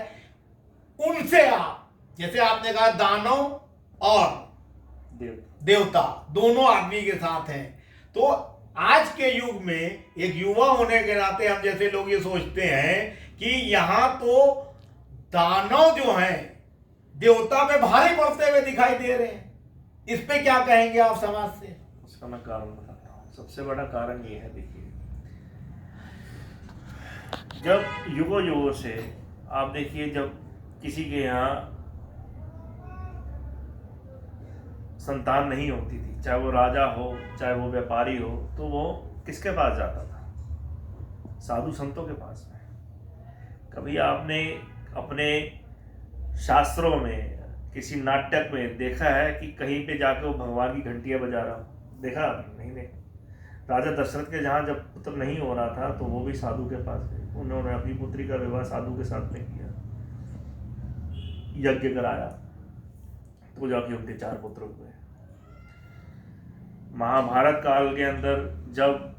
उनसे आप, जैसे आपने कहा दानव और
देव
देवता दोनों आदमी के साथ हैं। तो आज के युग में एक युवा होने के नाते हम जैसे लोग ये सोचते हैं कि यहाँ तो दानव जो हैं देवता पे भारी पड़ते हुए दिखाई दे रहे हैं। इस पे क्या कहेंगे आप समाज से?
उसका मैं कारण बताता हूँ। सबसे बड़ा कारण ये है, देखिए, जब युगों युगों से आप देखिए, जब किसी के यहाँ संतान नहीं होती थी, चाहे वो राजा हो चाहे वो व्यापारी हो, तो वो किसके पास जाता था? साधु संतों के पास में। कभी आपने अपने शास्त्रों में किसी नाटक में देखा है कि कहीं पे जाकर वो भगवान की घंटियां बजा रहा हो? देखा आपने? नहीं देखा। राजा दशरथ के जहाँ जब पुत्र नहीं हो रहा था तो वो भी साधु के पास गए, उन्होंने अपनी पुत्री का विवाह साधु के साथ में किया, यज्ञ कराया, तो जाके उनके 4 पुत्र हुए। महाभारत काल के अंदर जब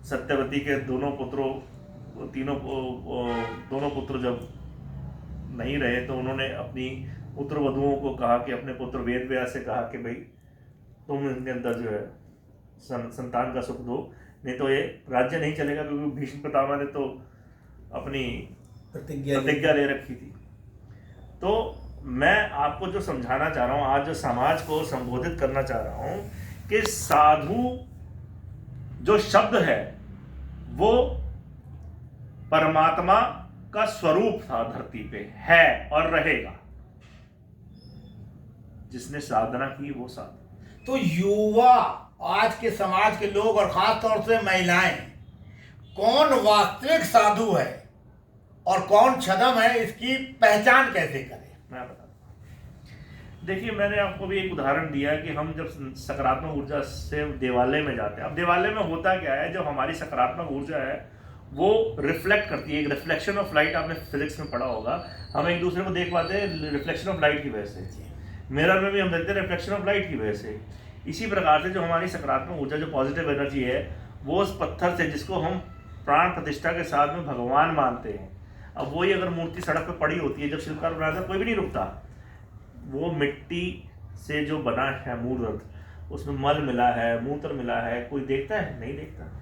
सत्यवती के दोनों पुत्र जब नहीं रहे तो उन्होंने अपनी पुत्र वधुओं को कहा कि अपने पुत्र वेद व्यास से कहा कि भाई तुम इनके अंदर जो है संतान का सुख दो, नहीं तो ये राज्य नहीं चलेगा, क्योंकि भीष्म पितामह ने तो अपनी प्रतिज्ञा ले रखी थी। तो मैं आपको जो समझाना चाह रहा हूँ, आज जो समाज को संबोधित करना चाह रहा हूँ कि साधु जो शब्द है वो परमात्मा का स्वरूप था, धरती पे है और रहेगा। जिसने साधना की वो साधु।
तो युवा, आज के समाज के लोग और खास तौर से महिलाएं, कौन वास्तविक साधु है और कौन छद्म है, इसकी पहचान कैसे करें?
मैं बताता हूं। देखिए, मैंने आपको भी एक उदाहरण दिया कि हम जब सकारात्मक ऊर्जा से देवालय में जाते हैं, अब देवालय में होता क्या है, जो हमारी सकारात्मक ऊर्जा है वो रिफ्लेक्ट करती है, एक रिफ्लेक्शन ऑफ लाइट, आपने फिजिक्स में पढ़ा होगा, हम एक दूसरे को देख पाते हैं रिफ्लेक्शन ऑफ लाइट की वजह से। मिरर में भी हम देखते हैं रिफ्लेक्शन ऑफ लाइट की वजह से। इसी प्रकार से जो हमारी सकारात्मक ऊर्जा, जो पॉजिटिव एनर्जी है, वो उस पत्थर से, जिसको हम प्राण प्रतिष्ठा के साथ में भगवान मानते हैं, अब वही अगर मूर्ति सड़क पर पड़ी होती है, जब शिल्पकार बनाता है कोई भी नहीं रुकता, वो मिट्टी से जो बना है मूर्त, उसमें मल मिला है, मूत्र मिला है, कोई देखता है? नहीं देखता।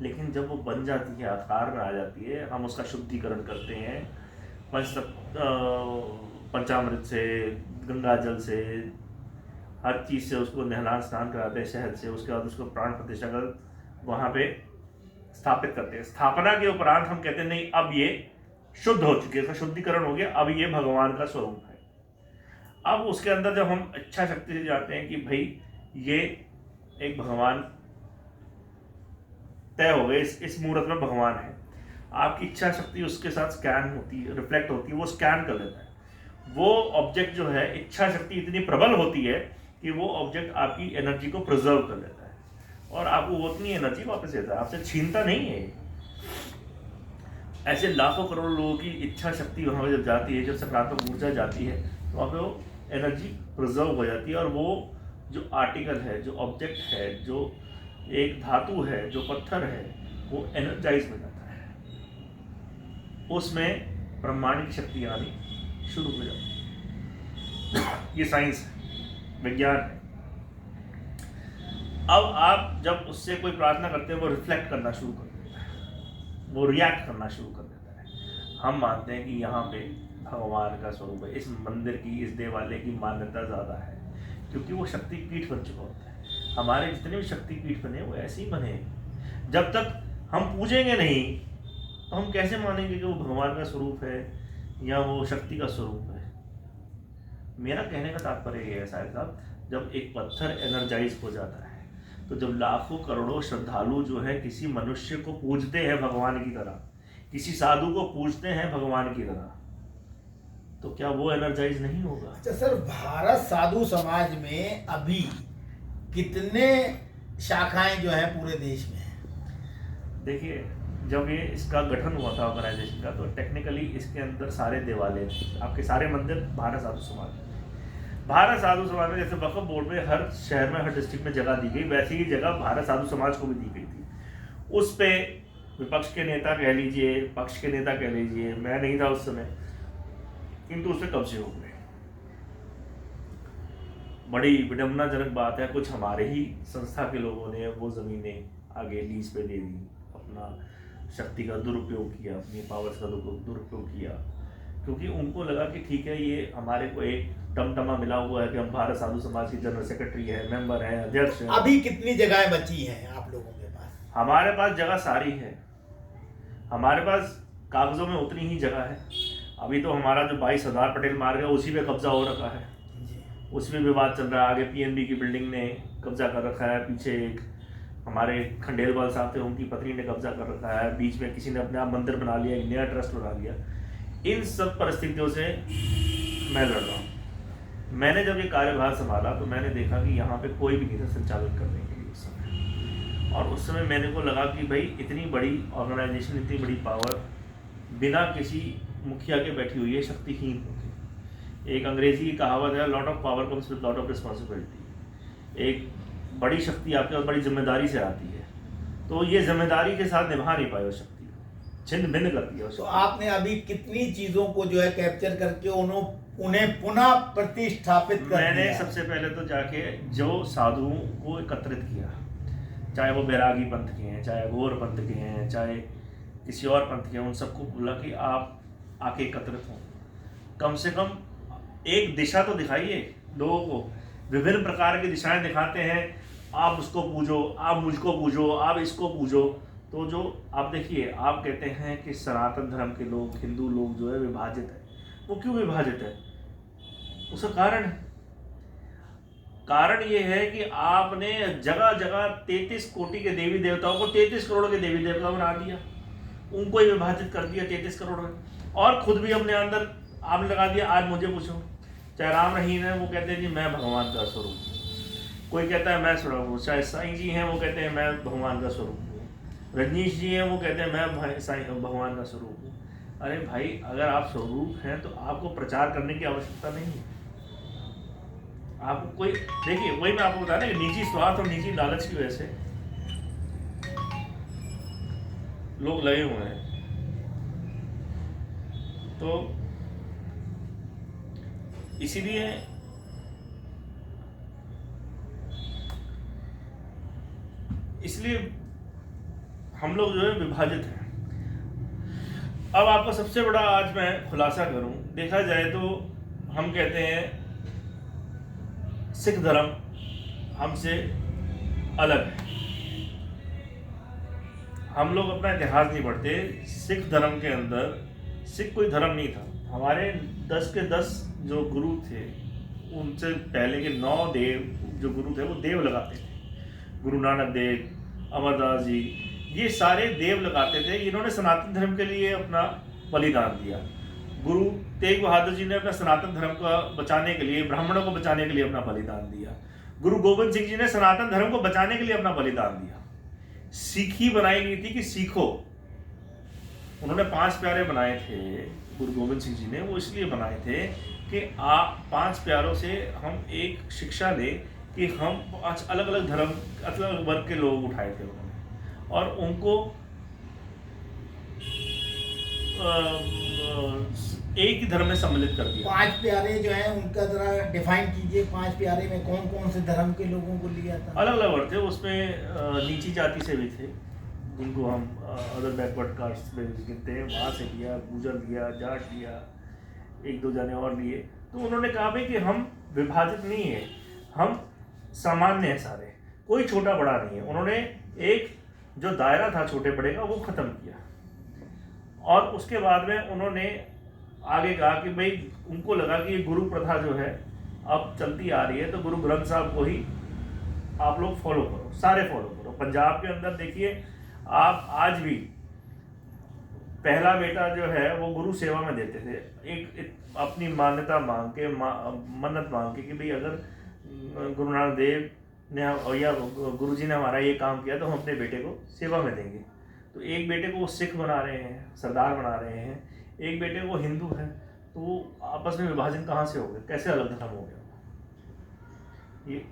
लेकिन जब वो बन जाती है, आकार में आ जाती है, हम उसका शुद्धिकरण करते हैं पंचामृत से, गंगा जल से, हर चीज़ से उसको नहलान स्नान कराते हैं, शहद से। उसके बाद उसको प्राण प्रतिष्ठा कर वहाँ पे स्थापित करते हैं। स्थापना के उपरांत हम कहते हैं नहीं, अब ये शुद्ध हो चुके, इसका शुद्धिकरण हो गया, अब ये भगवान का स्वरूप है। अब उसके अंदर जब हम इच्छा शक्ति से जाते हैं कि भाई ये एक भगवान तय हो गए, इस मुहूर्त में भगवान है, आपकी इच्छा शक्ति उसके साथ स्कैन होती है, रिफ्लेक्ट होती है, वो स्कैन कर लेता है। वो ऑब्जेक्ट जो है, इच्छा शक्ति इतनी प्रबल होती है कि वो ऑब्जेक्ट आपकी एनर्जी को प्रिजर्व कर लेता है और आपको उतनी एनर्जी वापस देता है, आपसे छीनता नहीं है। ऐसे लाखों करोड़ लोगों की इच्छा शक्ति वहाँ पर जब जाती है, जब सकारात्मक ऊर्जा जाती है, तो वहाँ पे वो एनर्जी प्रिजर्व हो जाती है और वो जो आर्टिकल है, जो ऑब्जेक्ट है, जो एक धातु है, जो पत्थर है, वो एनर्जाइज हो जाता है, उसमें ब्रह्मांड की शक्ति आनी शुरू हो जाती है। ये साइंस है, विज्ञान है। अब आप जब उससे कोई प्रार्थना करते हैं, वो रिफ्लेक्ट करना शुरू कर देता है, वो रिएक्ट करना शुरू कर देता है। हम मानते हैं कि यहाँ पे भगवान का स्वरूप है। इस मंदिर की, इस देवालय की मान्यता ज़्यादा है क्योंकि वो शक्ति पीठ बन चुका होता है। हमारे जितने भी शक्ति पीठ बने वो ऐसे ही बने। जब तक हम पूजेंगे नहीं तो हम कैसे मानेंगे कि वो भगवान का स्वरूप है या वो शक्ति का स्वरूप है? मेरा कहने का तात्पर्य ये है साहब साहब, जब एक पत्थर एनर्जाइज हो जाता है तो जब लाखों करोड़ों श्रद्धालु जो है किसी मनुष्य को पूजते हैं भगवान की तरह, किसी साधु को पूजते हैं भगवान की तरह, तो क्या वो एनर्जाइज नहीं होगा?
अच्छा सर, भारत साधु समाज में अभी कितने शाखाएं जो है पूरे देश में है?
देखिए, जब ये इसका गठन हुआ था ऑर्गेनाइजेशन का, तो टेक्निकली इसके अंदर सारे देवालय, आपके सारे मंदिर भारत साधु समाज में। भारत साधु समाज में जैसे वक्फ बोर्ड में हर शहर में, हर डिस्ट्रिक्ट में जगह दी गई, वैसी ही जगह भारत साधु समाज को भी दी गई थी। उस पे विपक्ष के नेता कह लीजिए, पक्ष के नेता कह लीजिए, मैं नहीं था उस समय, किंतु उस पर कब्जे हो गए। बड़ी विडम्बनाजनक बात है, कुछ हमारे ही संस्था के लोगों ने वो ज़मीनें आगे लीज पे दे दी, अपना शक्ति का दुरुपयोग किया, अपनी पावर्स का दुरुपयोग किया, क्योंकि उनको लगा कि ठीक है, ये हमारे को एक टमटमा मिला हुआ है कि हम भारत साधु समाज की जनरल सेक्रेटरी है, मेंबर है, अध्यक्ष है।
अभी कितनी जगह बची हैं आप लोगों के पास?
हमारे पास जगह सारी है, हमारे पास कागजों में उतनी ही जगह है। अभी तो हमारा जो 22 सरदार पटेल मार्ग है उसी पे कब्जा हो रखा है, उसमें विवाद चल रहा है। आगे पीएनबी की बिल्डिंग ने कब्जा कर रखा है, पीछे एक हमारे खंडेलवाल साहब थे, उनकी पत्नी ने कब्जा कर रखा है, बीच में किसी ने अपने आप मंदिर बना लिया, एक नया ट्रस्ट बना लिया। इन सब परिस्थितियों से मैं लड़ रहा हूँ। मैंने जब ये कार्यभार संभाला तो मैंने देखा कि यहाँ पे कोई भी नहीं था संचालन करने के लिए उस समय, और उस समय मेरे को लगा कि भाई इतनी बड़ी ऑर्गेनाइजेशन, इतनी बड़ी पावर बिना किसी मुखिया के बैठी हुई है, शक्तिहीन होकर। एक अंग्रेजी की कहावत है, lot of power comes with lot of responsibility. एक बड़ी शक्ति आपके पास बड़ी जिम्मेदारी से आती है, तो ये जिम्मेदारी के साथ निभा नहीं पाए उस शक्ति को, छिन्न भिन्न कर दिया।
तो आपने अभी कितनी चीजों को जो है कैप्चर करके उन्हें पुनः प्रतिष्ठापित कर
मैंने
दिया?
सबसे पहले तो जाके जो साधुओं को एकत्रित किया, चाहे वो बैरागी पंथ के हैं, चाहे गौर पंथ के हैं, चाहे किसी और पंथ के हैं, उन सबको बोला कि आप आके एकत्रित हों, कम से कम एक दिशा तो दिखाइए लोगों को। विभिन्न प्रकार की दिशाएं दिखाते हैं, आप उसको पूजो, आप मुझको पूजो, आप इसको पूजो। तो जो आप देखिए, आप कहते हैं कि सनातन धर्म के लोग, हिंदू लोग जो है विभाजित है, वो क्यों विभाजित है? उसका कारण है, कारण ये है कि आपने जगह जगह 33 कोटि के देवी देवताओं को 33 करोड़ के देवी देवता बना दिया, उनको ही विभाजित कर दिया 33 करोड़ में, और खुद भी अपने अंदर आप लगा दिया। आज मुझे पूछो, चाहे राम रहीम है, वो कहते हैं जी मैं भगवान का स्वरूप हूँ, कोई कहता है मैं स्वरूप हूँ, चाहे साईं जी हैं वो कहते हैं मैं भगवान का स्वरूप हूँ, रजनीश जी हैं वो कहते हैं मैं साईं भगवान का स्वरूप हूँ। अरे भाई, अगर आप स्वरूप हैं तो आपको प्रचार करने की आवश्यकता नहीं है। आपको कोई, देखिए वही मैं आपको बता रहा कि निजी स्वार्थ और निजी लालच की वजह से लोग लगे हुए हैं। तो इसीलिए हम लोग जो है विभाजित हैं। अब आपको सबसे बड़ा आज मैं खुलासा करूं, देखा जाए तो हम कहते हैं सिख धर्म हमसे अलग है, हम लोग अपना इतिहास नहीं पढ़ते। सिख धर्म के अंदर सिख कोई धर्म नहीं था। हमारे 10 के 10 जो गुरु थे, उनसे पहले के 9 देव जो गुरु थे वो देव लगाते थे। गुरु नानक देव, अमरदास जी, ये सारे देव लगाते थे। इन्होंने सनातन धर्म के लिए अपना बलिदान दिया। गुरु तेग बहादुर जी ने अपना सनातन धर्म को बचाने के लिए, ब्राह्मणों को बचाने के लिए अपना बलिदान दिया। गुरु गोविंद सिंह जी ने सनातन धर्म को बचाने के लिए अपना बलिदान दिया। सीखी बनाई गई थी कि सीखो। उन्होंने 5 प्यारे बनाए थे गुरु गोविंद सिंह जी ने, वो इसलिए बनाए थे कि आप 5 प्यारों से हम एक शिक्षा लें कि हम 5 अलग अलग धर्म, अलग वर्ग के लोग उठाए थे उन्होंने, और उनको एक ही धर्म में सम्मिलित कर दिया।
5 प्यारे जो हैं उनका जरा डिफाइन कीजिए। 5 प्यारे में कौन कौन से धर्म के लोगों को लिया था?
अलग अलग वर्ग थे उसमें, नीची जाति से भी थे जिनको हम अदर बैकवर्ड कास्ट में गिनते हैं, वहाँ से लिया, गुजर लिया, जाट लिया, 1-2 जाने और लिए। तो उन्होंने कहा भाई कि हम विभाजित नहीं है, हम सामान्य हैं सारे, कोई छोटा बड़ा नहीं है। उन्होंने एक जो दायरा था छोटे बड़े का वो ख़त्म किया, और उसके बाद में उन्होंने आगे कहा कि भाई उनको लगा कि ये गुरु प्रथा जो है अब चलती आ रही है, तो गुरु ग्रंथ साहब को ही आप लोग फॉलो करो, सारे फॉलो करो। पंजाब के अंदर देखिए आप आज भी पहला बेटा जो है वो गुरु सेवा में देते थे, एक अपनी मान्यता मांग के, मन्नत मांग के कि भाई अगर गुरु नानक देव ने या गुरु जी ने हमारा ये काम किया तो हम अपने बेटे को सेवा में देंगे। तो एक बेटे को वो सिख बना रहे हैं, सरदार बना रहे हैं, एक बेटे को हिंदू है, तो आपस में विभाजन कहाँ से हो गया, कैसे अलग धर्म हो गया ये।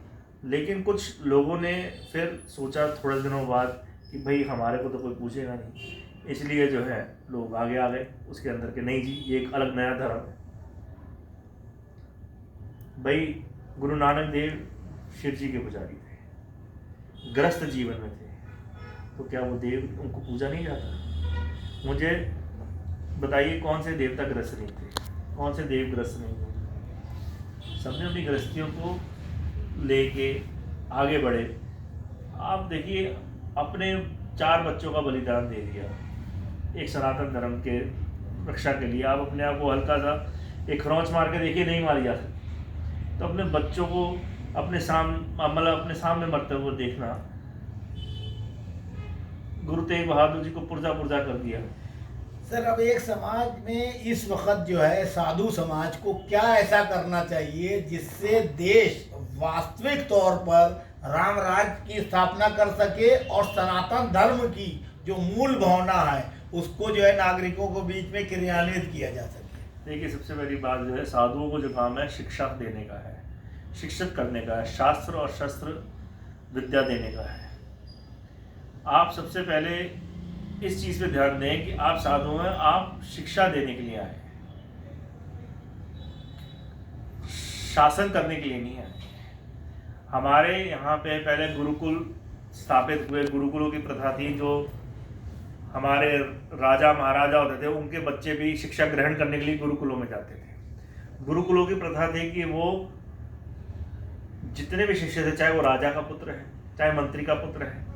लेकिन कुछ लोगों ने फिर सोचा थोड़े दिनों बाद कि भाई हमारे को तो कोई पूछेगा नहीं, इसलिए जो है लोग आगे आ गए उसके अंदर के, नहीं जी ये एक अलग नया धर्म है। भाई गुरु नानक देव शिव जी के पुजारी थे, ग्रस्त जीवन में थे, तो क्या वो देव उनको पूजा नहीं जाता? मुझे बताइए कौन से देवता ग्रस्त नहीं थे, कौन से देव ग्रस्त नहीं थे? सबने अपनी गृहस्थियों को लेके आगे बढ़े। आप देखिए, अपने 4 बच्चों का बलिदान दे दिया एक सनातन धर्म के रक्षा के लिए। आप अपने आप को हल्का सा एक खरोंच मार के देखिए, नहीं मारी जा सकती। तो अपने बच्चों को अपने सामने मरते हुए देखना, गुरु तेग बहादुर जी को पुर्जा पुर्जा कर दिया।
सर, अब एक समाज में इस वक्त जो है साधु समाज को क्या ऐसा करना चाहिए जिससे देश वास्तविक तौर पर राम राज्य की स्थापना कर सके और सनातन धर्म की जो मूल भावना है उसको जो है नागरिकों को बीच में क्रियान्वित किया जा सके?
देखिए, सबसे पहली बात जो है, साधुओं को जो काम है शिक्षा देने का है, शिक्षित करने का है, शास्त्र और शस्त्र विद्या देने का है। आप सबसे पहले इस चीज पे ध्यान दें कि आप साधु हैं, आप शिक्षा देने के लिए आए, शासन करने के लिए नहीं आए। हमारे यहाँ पे पहले गुरुकुल स्थापित हुए, गुरुकुलों की प्रथा थी। जो हमारे राजा महाराजा होते थे उनके बच्चे भी शिक्षा ग्रहण करने के लिए गुरुकुलों में जाते थे। गुरुकुलों की प्रथा थी कि वो जितने भी शिष्य थे, चाहे वो राजा का पुत्र है, चाहे मंत्री का पुत्र है,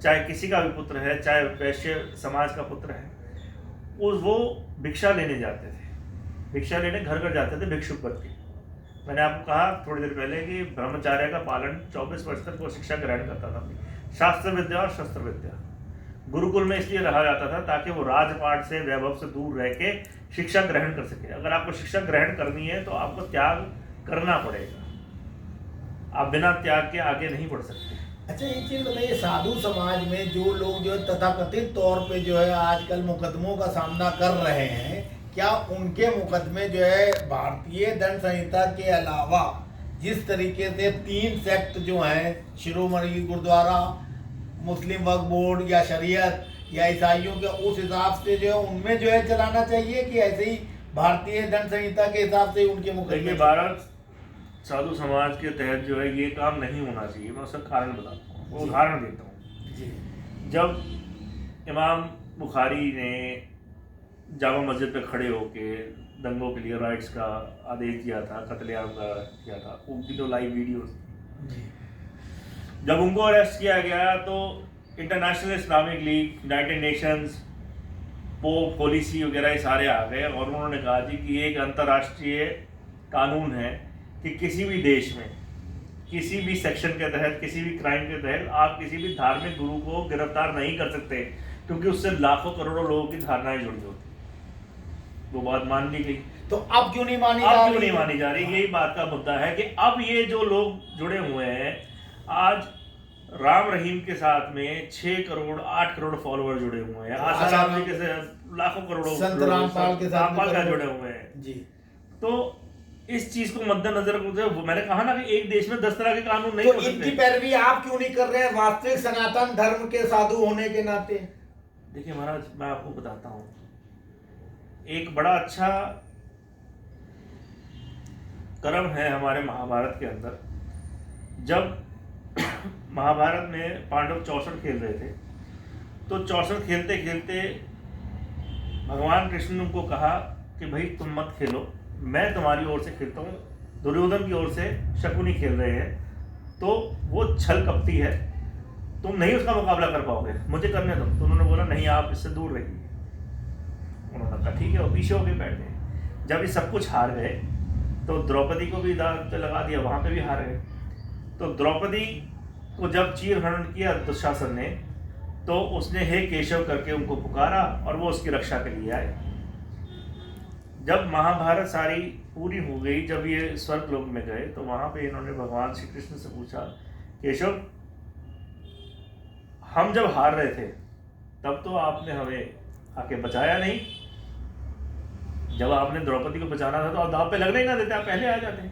चाहे किसी का भी पुत्र है, चाहे वैश्य समाज का पुत्र है, वो भिक्षा लेने जाते थे। भिक्षा लेने घर घर जाते थे, भिक्षुक बन के। मैंने आपको कहा थोड़ी देर पहले कि ब्रह्मचार्य का पालन 24 वर्ष तक वो शिक्षा ग्रहण करता था। शास्त्र विद्या और शस्त्र विद्या गुरुकुल में इसलिए रहा जाता था ताकि वो राजपाट से, वैभव से दूर रह के शिक्षा ग्रहण कर सके। अगर आपको शिक्षा ग्रहण करनी है तो आपको त्याग करना पड़ेगा, आप बिना त्याग के आगे नहीं बढ़ सकते।
अच्छा, एक चीज बताइए, साधु समाज में जो लोग जो है तथाकथित तौर पे जो है आजकल मुकदमों का सामना कर रहे हैं, क्या उनके मुकदमे जो है भारतीय दंड संहिता के अलावा जिस तरीके से 3 सेक्ट जो हैं, शिरोमणि गुरुद्वारा, मुस्लिम वक्फ बोर्ड या शरीयत या ईसाइयों के, उस हिसाब से जो है उनमें जो है चलाना चाहिए कि ऐसे ही भारतीय दंड संहिता के हिसाब से उनके मुकदमे?
भारत साधु समाज के तहत जो है ये काम नहीं होना चाहिए। मैं उसका कारण बताता हूँ, वो उदाहरण देता हूँ। जब इमाम बुखारी ने जामा मस्जिद पे खड़े होके दंगों के लिए राइट्स का आदेश दिया था, कत्लेआम का किया था, उनकी तो लाइव वीडियोस। जब उनको अरेस्ट किया गया तो international Islamic league, United Nations, pope, policy वगैरह ये सारे आ गए और उन्होंने कहा जी कि एक अंतर्राष्ट्रीय कानून है कि किसी भी देश में किसी भी सेक्शन के तहत, किसी भी क्राइम के तहत आप किसी भी धार्मिक गुरु को गिरफ्तार नहीं कर सकते, क्योंकि उससे लाखों करोड़ों लोगों की धारणाएं जुड़ी होती। वो बात मान ली गई।
तो अब क्यों नहीं मानी
जा रही? यही बात का मुद्दा है कि अब ये जो लोग जुड़े हुए हैं, आज राम रहीम के साथ में 6 करोड़ 8 करोड़ फॉलोअर जुड़े हुए हैं, आसाराम जी के लाखों करोड़ों
संत रामपाल के साथ
जुड़े हुए हैं
जी।
तो इस चीज को मद्देनजर मैंने कहा ना कि एक देश में 10 तरह के कानून नहीं हो सकते।
इनकी पैरवी आप क्यों नहीं कर रहे हैं वास्तविक सनातन धर्म के साधु होने के नाते?
देखिए महाराज, मैं आपको बताता हूँ, एक बड़ा अच्छा कर्म है हमारे महाभारत के अंदर। जब महाभारत में पांडव 64 खेल रहे थे, तो 64 खेलते खेलते भगवान कृष्ण ने उनको कहा कि भाई तुम मत खेलो, मैं तुम्हारी ओर से खेलता हूँ। दुर्योधन की ओर से शकुनी खेल रहे हैं, तो वो छल कपटी है, तुम नहीं उसका मुकाबला कर पाओगे, मुझे करने दो। तो उन्होंने बोला नहीं, आप इससे दूर रहिए। उन्होंने कहा ठीक है, वो पीछे होके बैठ गए। जब ये सब कुछ हार गए तो द्रौपदी को भी दांव पे लगा दिया, वहां पे भी हार गए। तो द्रौपदी को जब चीरहरण किया दुशासन ने, तो उसने हे केशव करके उनको पुकारा और वो उसकी रक्षा के लिए आए। जब महाभारत सारी पूरी हो गई, जब ये स्वर्ग लोक में गए, तो वहां पे इन्होंने भगवान श्री कृष्ण से पूछा, केशव हम जब हार रहे थे तब तो आपने हमें आके बचाया नहीं, जब आपने द्रौपदी को बचाना था तो आप दांव पे लगने ही ना देते, आप पहले आ जाते।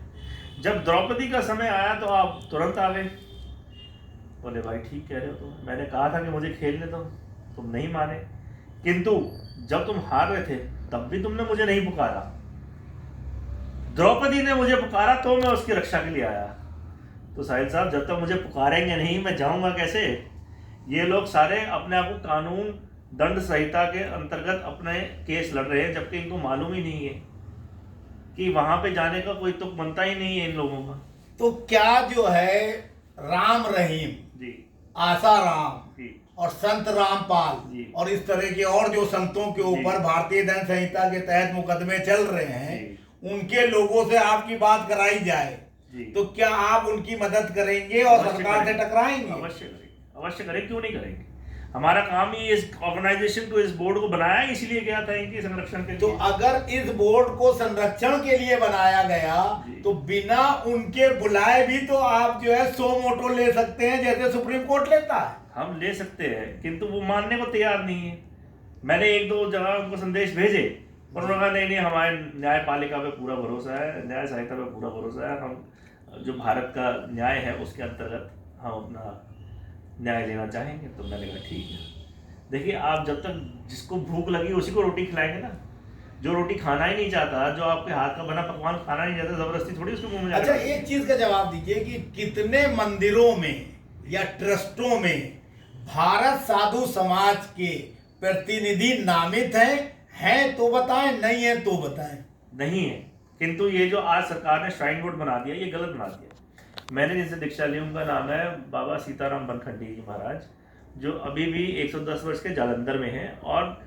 जब द्रौपदी का समय आया तो आप तुरंत आ गए। बोले भाई ठीक कह रहे हो, तो मैंने कहा था कि मुझे खेलने दो, तुम नहीं माने। किंतु जब तुम हार रहे थे तब भी तुमने मुझे नहीं पुकारा। द्रौपदी ने मुझे पुकारा तो मैं उसकी रक्षा के लिए आया। तो साहिल साहब, जब तक मुझे पुकारेंगे नहीं मैं जाऊंगा कैसे? ये लोग सारे अपने आप को कानून दंड संहिता के अंतर्गत अपने केस लड़ रहे हैं, जबकि इनको मालूम ही नहीं है कि वहां पे जाने का कोई तुक बनता ही नहीं है इन लोगों का।
तो क्या जो है राम रहीम
जी,
आसाराम
जी,
और संत रामपाल
जी,
और इस तरह के और जो संतों के ऊपर भारतीय दंड संहिता के तहत मुकदमे चल रहे हैं, उनके लोगों से आपकी बात कराई जाए तो क्या आप उनकी मदद करेंगे और सरकार से टकराएंगे?
अवश्य करेंगे, अवश्य करेंगे, क्यों नहीं करेंगे? हमारा काम ही इस ऑर्गेनाइजेशन को, इस बोर्ड को बनाया इसलिए गया था इनके संरक्षण के लिए।
तो अगर इस बोर्ड को संरक्षण के लिए बनाया गया तो बिना उनके बुलाए भी तो आप जो है सो मोटो ले सकते हैं, जैसे सुप्रीम कोर्ट लेता है।
हम ले सकते हैं, किंतु वो मानने को तैयार नहीं है। मैंने 1-2 जगह उनको संदेश भेजे और उन्होंने कहा नहीं, हमारे न्यायपालिका पे पूरा भरोसा है, न्याय संहिता पे पूरा भरोसा है, हम जो भारत का न्याय है उसके अंतर्गत हम अपना न्याय लेना चाहेंगे। तो मैंने कहा ठीक है। देखिए, आप जब तक जिसको भूख लगी उसी को रोटी खिलाएंगे ना। जो रोटी खाना ही नहीं चाहता, जो आपके हाथ का बना पकवान खाना नहीं चाहता, जबरदस्ती थोड़ी उसके मुंह में
अच्छा, एक चीज का जवाब दीजिए कि कितने मंदिरों में या ट्रस्टों में भारत साधु समाज के प्रतिनिधि नामित हैं तो बताएं, नहीं है तो बताएं।
नहीं है, किंतु ये जो आज सरकार ने श्राइन बोर्ड बना दिया, ये गलत बना दिया। मैंने जिनसे दीक्षा ली उनका नाम है बाबा सीताराम बनखंडी जी महाराज, जो अभी भी 110 वर्ष के जालंधर में हैं, और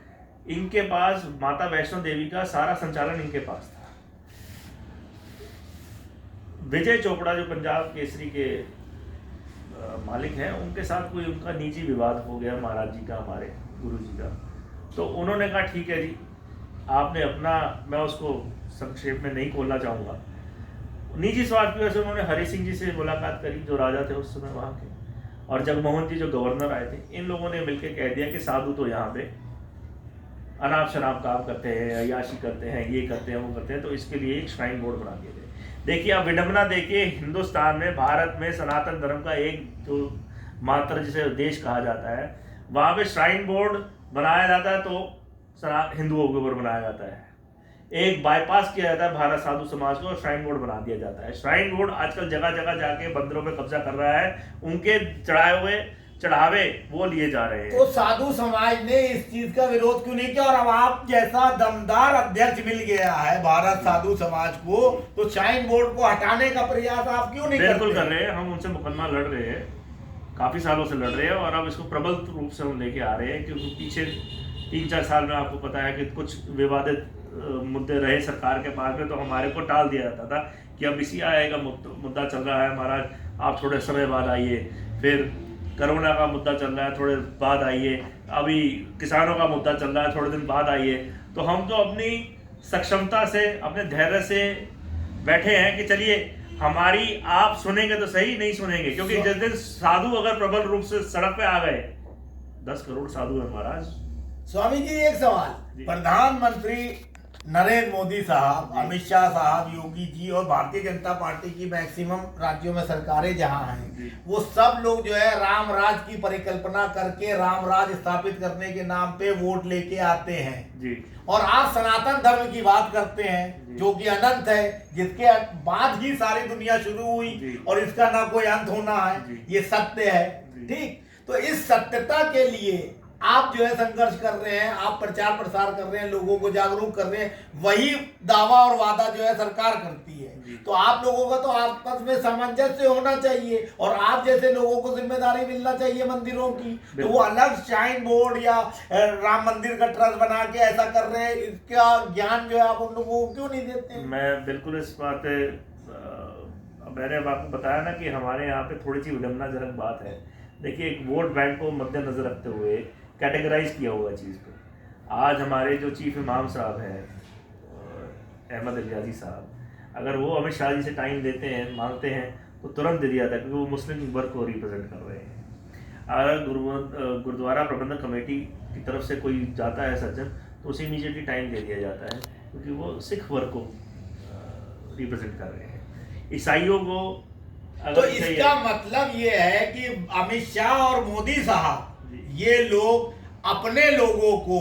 इनके पास माता वैष्णो देवी का सारा संचालन इनके पास था। विजय चोपड़ा जो पंजाब केसरी के मालिक हैं, उनके साथ कोई उनका निजी विवाद हो गया महाराज जी का, हमारे गुरु जी का। तो उन्होंने कहा ठीक है जी, आपने अपना, मैं उसको संक्षेप में नहीं खोलना चाहूँगा, निजी स्वार्थ की वजह से उन्होंने हरि सिंह जी से मुलाकात करी, जो राजा थे उस समय वहाँ के, और जगमोहन जी जो गवर्नर आए थे। इन लोगों ने मिलकर कह दिया कि साधु तो यहाँ पे अनाप शनाप काम करते हैं, अय्याशी करते हैं, ये करते हैं, वो करते हैं, तो इसके लिए एक श्राइन बोर्ड बना दिया गया। देखिए, आप विडम्बना देखिए, हिंदुस्तान में, भारत में सनातन धर्म का एक जो मात्र जिसे देश कहा जाता है, वहाँ पे श्राइन बोर्ड बनाया जाता है तो हिंदुओं के ऊपर बनाया जाता है। एक बाईपास किया जाता है भारत साधु समाज को और श्राइन बोर्ड बना दिया जाता है। श्राइन बोर्ड आजकल जगह जगह जाके मंदिरों पे कब्जा कर रहा है, उनके चढ़ाए हुए चढ़ावे वो लिए जा रहे हैं।
तो साधु समाज ने इस चीज का विरोध क्यों नहीं किया? और अब आप जैसा दमदार अध्यक्ष मिल गया है भारत साधु समाज को, तो श्राइन बोर्ड को हटाने का प्रयास आप क्यों नहीं करते?
बिल्कुल कर रहे हैं, हम उनसे मुकदमा लड़ रहे हैं, काफी सालों से लड़ रहे हैं, और अब इसको प्रबल रूप से हम लेके आ रहे हैं, क्योंकि पीछे 3-4 साल में आपको पता है कि कुछ विवादित मुद्दे रहे सरकार के पास में, तो हमारे को टाल दिया जाता था कि अब इसी आएगा मुद्दा चल रहा है महाराज, आप थोड़े समय बाद आइए, फिर कोरोना का मुद्दा चल रहा है, थोड़े बाद आइए, अभी किसानों का मुद्दा चल रहा है, थोड़े दिन बाद आइए। तो हम तो अपनी सक्षमता से, अपने धैर्य से बैठे हैं कि चलिए हमारी आप सुनेंगे तो सही, नहीं सुनेंगे, क्योंकि जिस दिन साधु अगर प्रबल रूप से सड़क पे आ गए, 10 करोड़ साधु है महाराज।
स्वामी जी, एक सवाल, प्रधानमंत्री नरेंद्र मोदी साहब, अमित शाह साहब, योगी जी और भारतीय जनता पार्टी की मैक्सिमम राज्यों में सरकारें जहां हैं, वो सब लोग जो है राम राज की परिकल्पना करके राम राज स्थापित करने के नाम पे वोट लेके आते हैं
जी।
और आप सनातन धर्म की बात करते हैं जो कि अनंत है, जिसके बाद ही सारी दुनिया शुरू हुई और इसका ना कोई अंत होना है, ये सत्य है, ठीक। तो इस सत्यता के लिए आप जो है संघर्ष कर रहे हैं, आप प्रचार प्रसार कर रहे हैं, लोगों को जागरूक कर रहे हैं, वही दावा और वादा जो है सरकार करती है। तो आप लोगों का तो आपस में सामंजस्य होना चाहिए और आप जैसे लोगों को जिम्मेदारी मिलना चाहिए मंदिरों की। तो वो अलग श्राइन बोर्ड या राम मंदिर का ट्रस्ट बना के ऐसा कर रहे हैं, इसका ज्ञान जो है आप उन लोगों को क्यों नहीं देते?
मैं बिल्कुल इस बात पे, मैंने आपको बताया ना कि हमारे यहाँ पे थोड़ी सी विडम्बनाजनक बात है। देखिए, एक वोट बैंक को मद्देनजर रखते हुए कैटेगराइज किया हुआ चीज़ को, आज हमारे जो चीफ इमाम साहब हैं अहमद रियाजी साहब, अगर वो अमित शाह जी से टाइम देते हैं, मांगते हैं, तो तुरंत दे दिया जाता है, क्योंकि वो मुस्लिम वर्ग को रिप्रेजेंट कर रहे हैं। अगर गुरुद्वारा प्रबंधक कमेटी की तरफ से कोई जाता है सज्जन, तो उसे इमीडिएटली टाइम दे दिया जाता है, क्योंकि वो सिख वर्ग को रिप्रेजेंट कर रहे हैं। ईसाइयों को
तो इसका मतलब ये है कि अमित शाह और मोदी साहब, ये लोग अपने लोगों को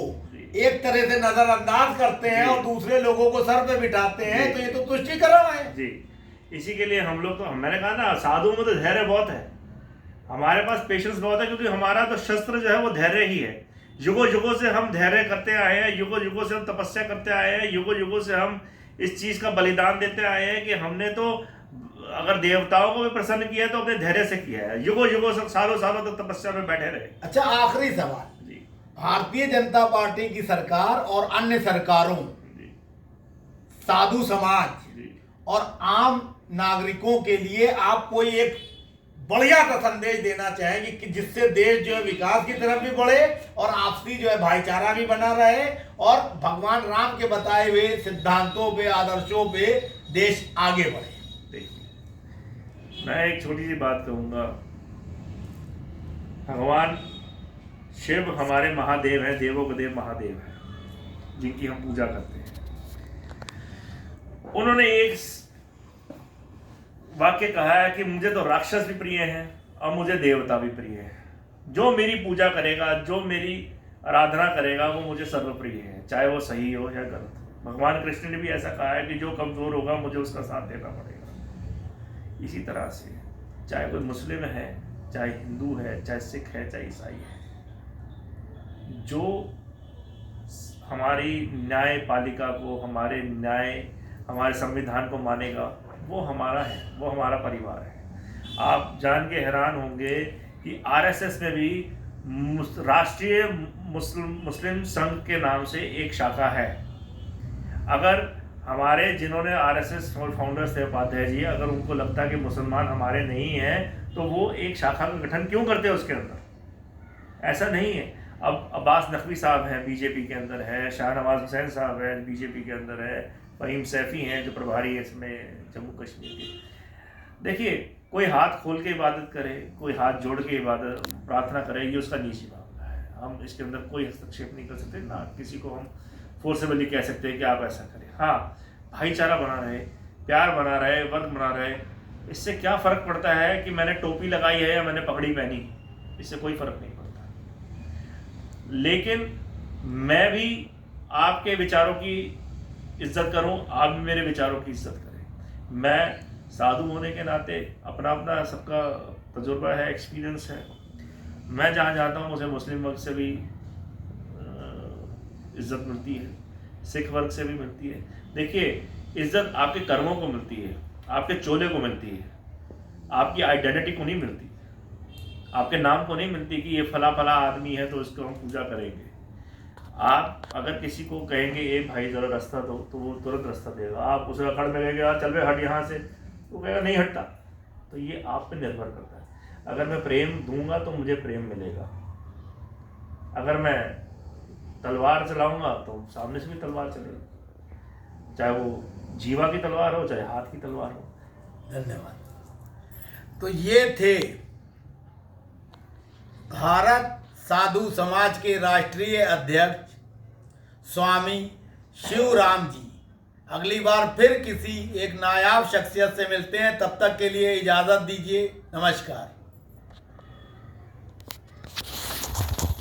एक तरह से नजरअंदाज करते हैं और दूसरे लोगों को सर पे बिठाते हैं, तो ये तो तुष्टिकरण है
जी। इसी के लिए हम लोग तो, मैंने कहा ना, साधुओं में तो धैर्य बहुत है, हमारे पास पेशेंस बहुत है, क्योंकि हमारा तो शस्त्र जो है वो धैर्य ही है। युगों युगों से हम धैर्य करते आए हैं, युगों युगों से हम तपस्या करते आए हैं, युगों युगों से हम इस चीज का बलिदान देते आए हैं कि हमने तो अगर देवताओं को भी प्रसन्न किया है तो अपने धैर्य से किया है, युगों युगों से सालों सालों तक तपस्या में बैठे रहे।
अच्छा, आखिरी सवाल
जी।
भारतीय जनता पार्टी की सरकार और अन्य सरकारों, साधु समाज और आम नागरिकों के लिए आप कोई एक बढ़िया सा संदेश देना चाहेंगे कि जिससे देश जो है विकास की तरफ भी बढ़े और आपसी जो है भाईचारा भी बना रहे और भगवान राम के बताए हुए सिद्धांतों पे, आदर्शों पे देश आगे बढ़े?
देखिए, मैं एक छोटी सी बात कहूंगा। भगवान शिव हमारे महादेव हैं, देवों के देव महादेव हैं, जिनकी हम पूजा करते हैं। उन्होंने एक वाक्य कहा है कि मुझे तो राक्षस भी प्रिय हैं और मुझे देवता भी प्रिय है। जो मेरी पूजा करेगा, जो मेरी आराधना करेगा, वो मुझे सर्वप्रिय है, चाहे वो सही हो या गलत। भगवान कृष्ण ने भी ऐसा कहा है कि जो कमजोर होगा मुझे उसका साथ देना पड़ेगा। इसी तरह से चाहे कोई मुस्लिम है, चाहे हिंदू है, चाहे सिख है, चाहे ईसाई है, जो हमारी न्यायपालिका को, हमारे संविधान को मानेगा, वो हमारा है, वो हमारा परिवार है। आप जान के हैरान होंगे कि आरएसएस में भी राष्ट्रीय मुस्लिम संघ के नाम से एक शाखा है। अगर हमारे जिन्होंने आरएसएस फाउंडर्स थे, उपाध्याय जी, अगर उनको लगता है कि मुसलमान हमारे नहीं हैं, तो वो एक शाखा का गठन क्यों करते हैं उसके अंदर? ऐसा नहीं है। अब अब्बास नकवी साहब हैं, बीजेपी के अंदर है, शाहनवाज हुसैन साहब हैं, बीजेपी के अंदर है, फहीम सैफी हैं जो प्रभारी है इसमें जम्मू कश्मीर के। देखिए, कोई हाथ खोल के इबादत करे, कोई हाथ जोड़ के इबादत प्रार्थना करे, ये उसका निजी मामला है। हम इसके अंदर कोई हस्तक्षेप नहीं कर सकते, ना किसी को हम फोर्सेबली कह सकते हैं कि आप ऐसा करें। हाँ, भाईचारा बना रहे, प्यार बना रहे, वर्ग बना रहे, इससे क्या फ़र्क पड़ता है कि मैंने टोपी लगाई है या मैंने पगड़ी पहनी? इससे कोई फ़र्क नहीं पड़ता। लेकिन मैं भी आपके विचारों की इज्जत करूं, आप भी मेरे विचारों की इज्जत करें। मैं साधु होने के नाते अपना अपना सबका तजुर्बा है, एक्सपीरियंस है। मैं जहाँ जाता हूँ मुझे मुस्लिम वर्ग से भी इज्जत मिलती है, सिख वर्ग से भी मिलती है। देखिए, इज्जत आपके कर्मों को मिलती है, आपके चोले को मिलती है, आपकी आइडेंटिटी को नहीं मिलती, आपके नाम को नहीं मिलती कि ये फला फला आदमी है तो इसको हम पूजा करेंगे। आप अगर किसी को कहेंगे ए भाई जरा रास्ता दो, तो वो तुरंत रास्ता देगा। आप उसे अखड़ में कहेंगे यार चल बे हट यहाँ से, वो कहेगा नहीं हटता। तो ये आप पे निर्भर करता है। अगर मैं प्रेम दूंगा तो मुझे प्रेम मिलेगा, अगर मैं तलवार चलाऊंगा तो सामने से भी तलवार चलेगी, चाहे वो जीवा की तलवार हो चाहे हाथ की तलवार हो।
धन्यवाद। तो ये थे भारत साधु समाज के राष्ट्रीय अध्यक्ष स्वामी शिवराम जी। अगली बार फिर किसी एक नायाब शख्सियत से मिलते हैं, तब तक के लिए इजाज़त दीजिए। नमस्कार।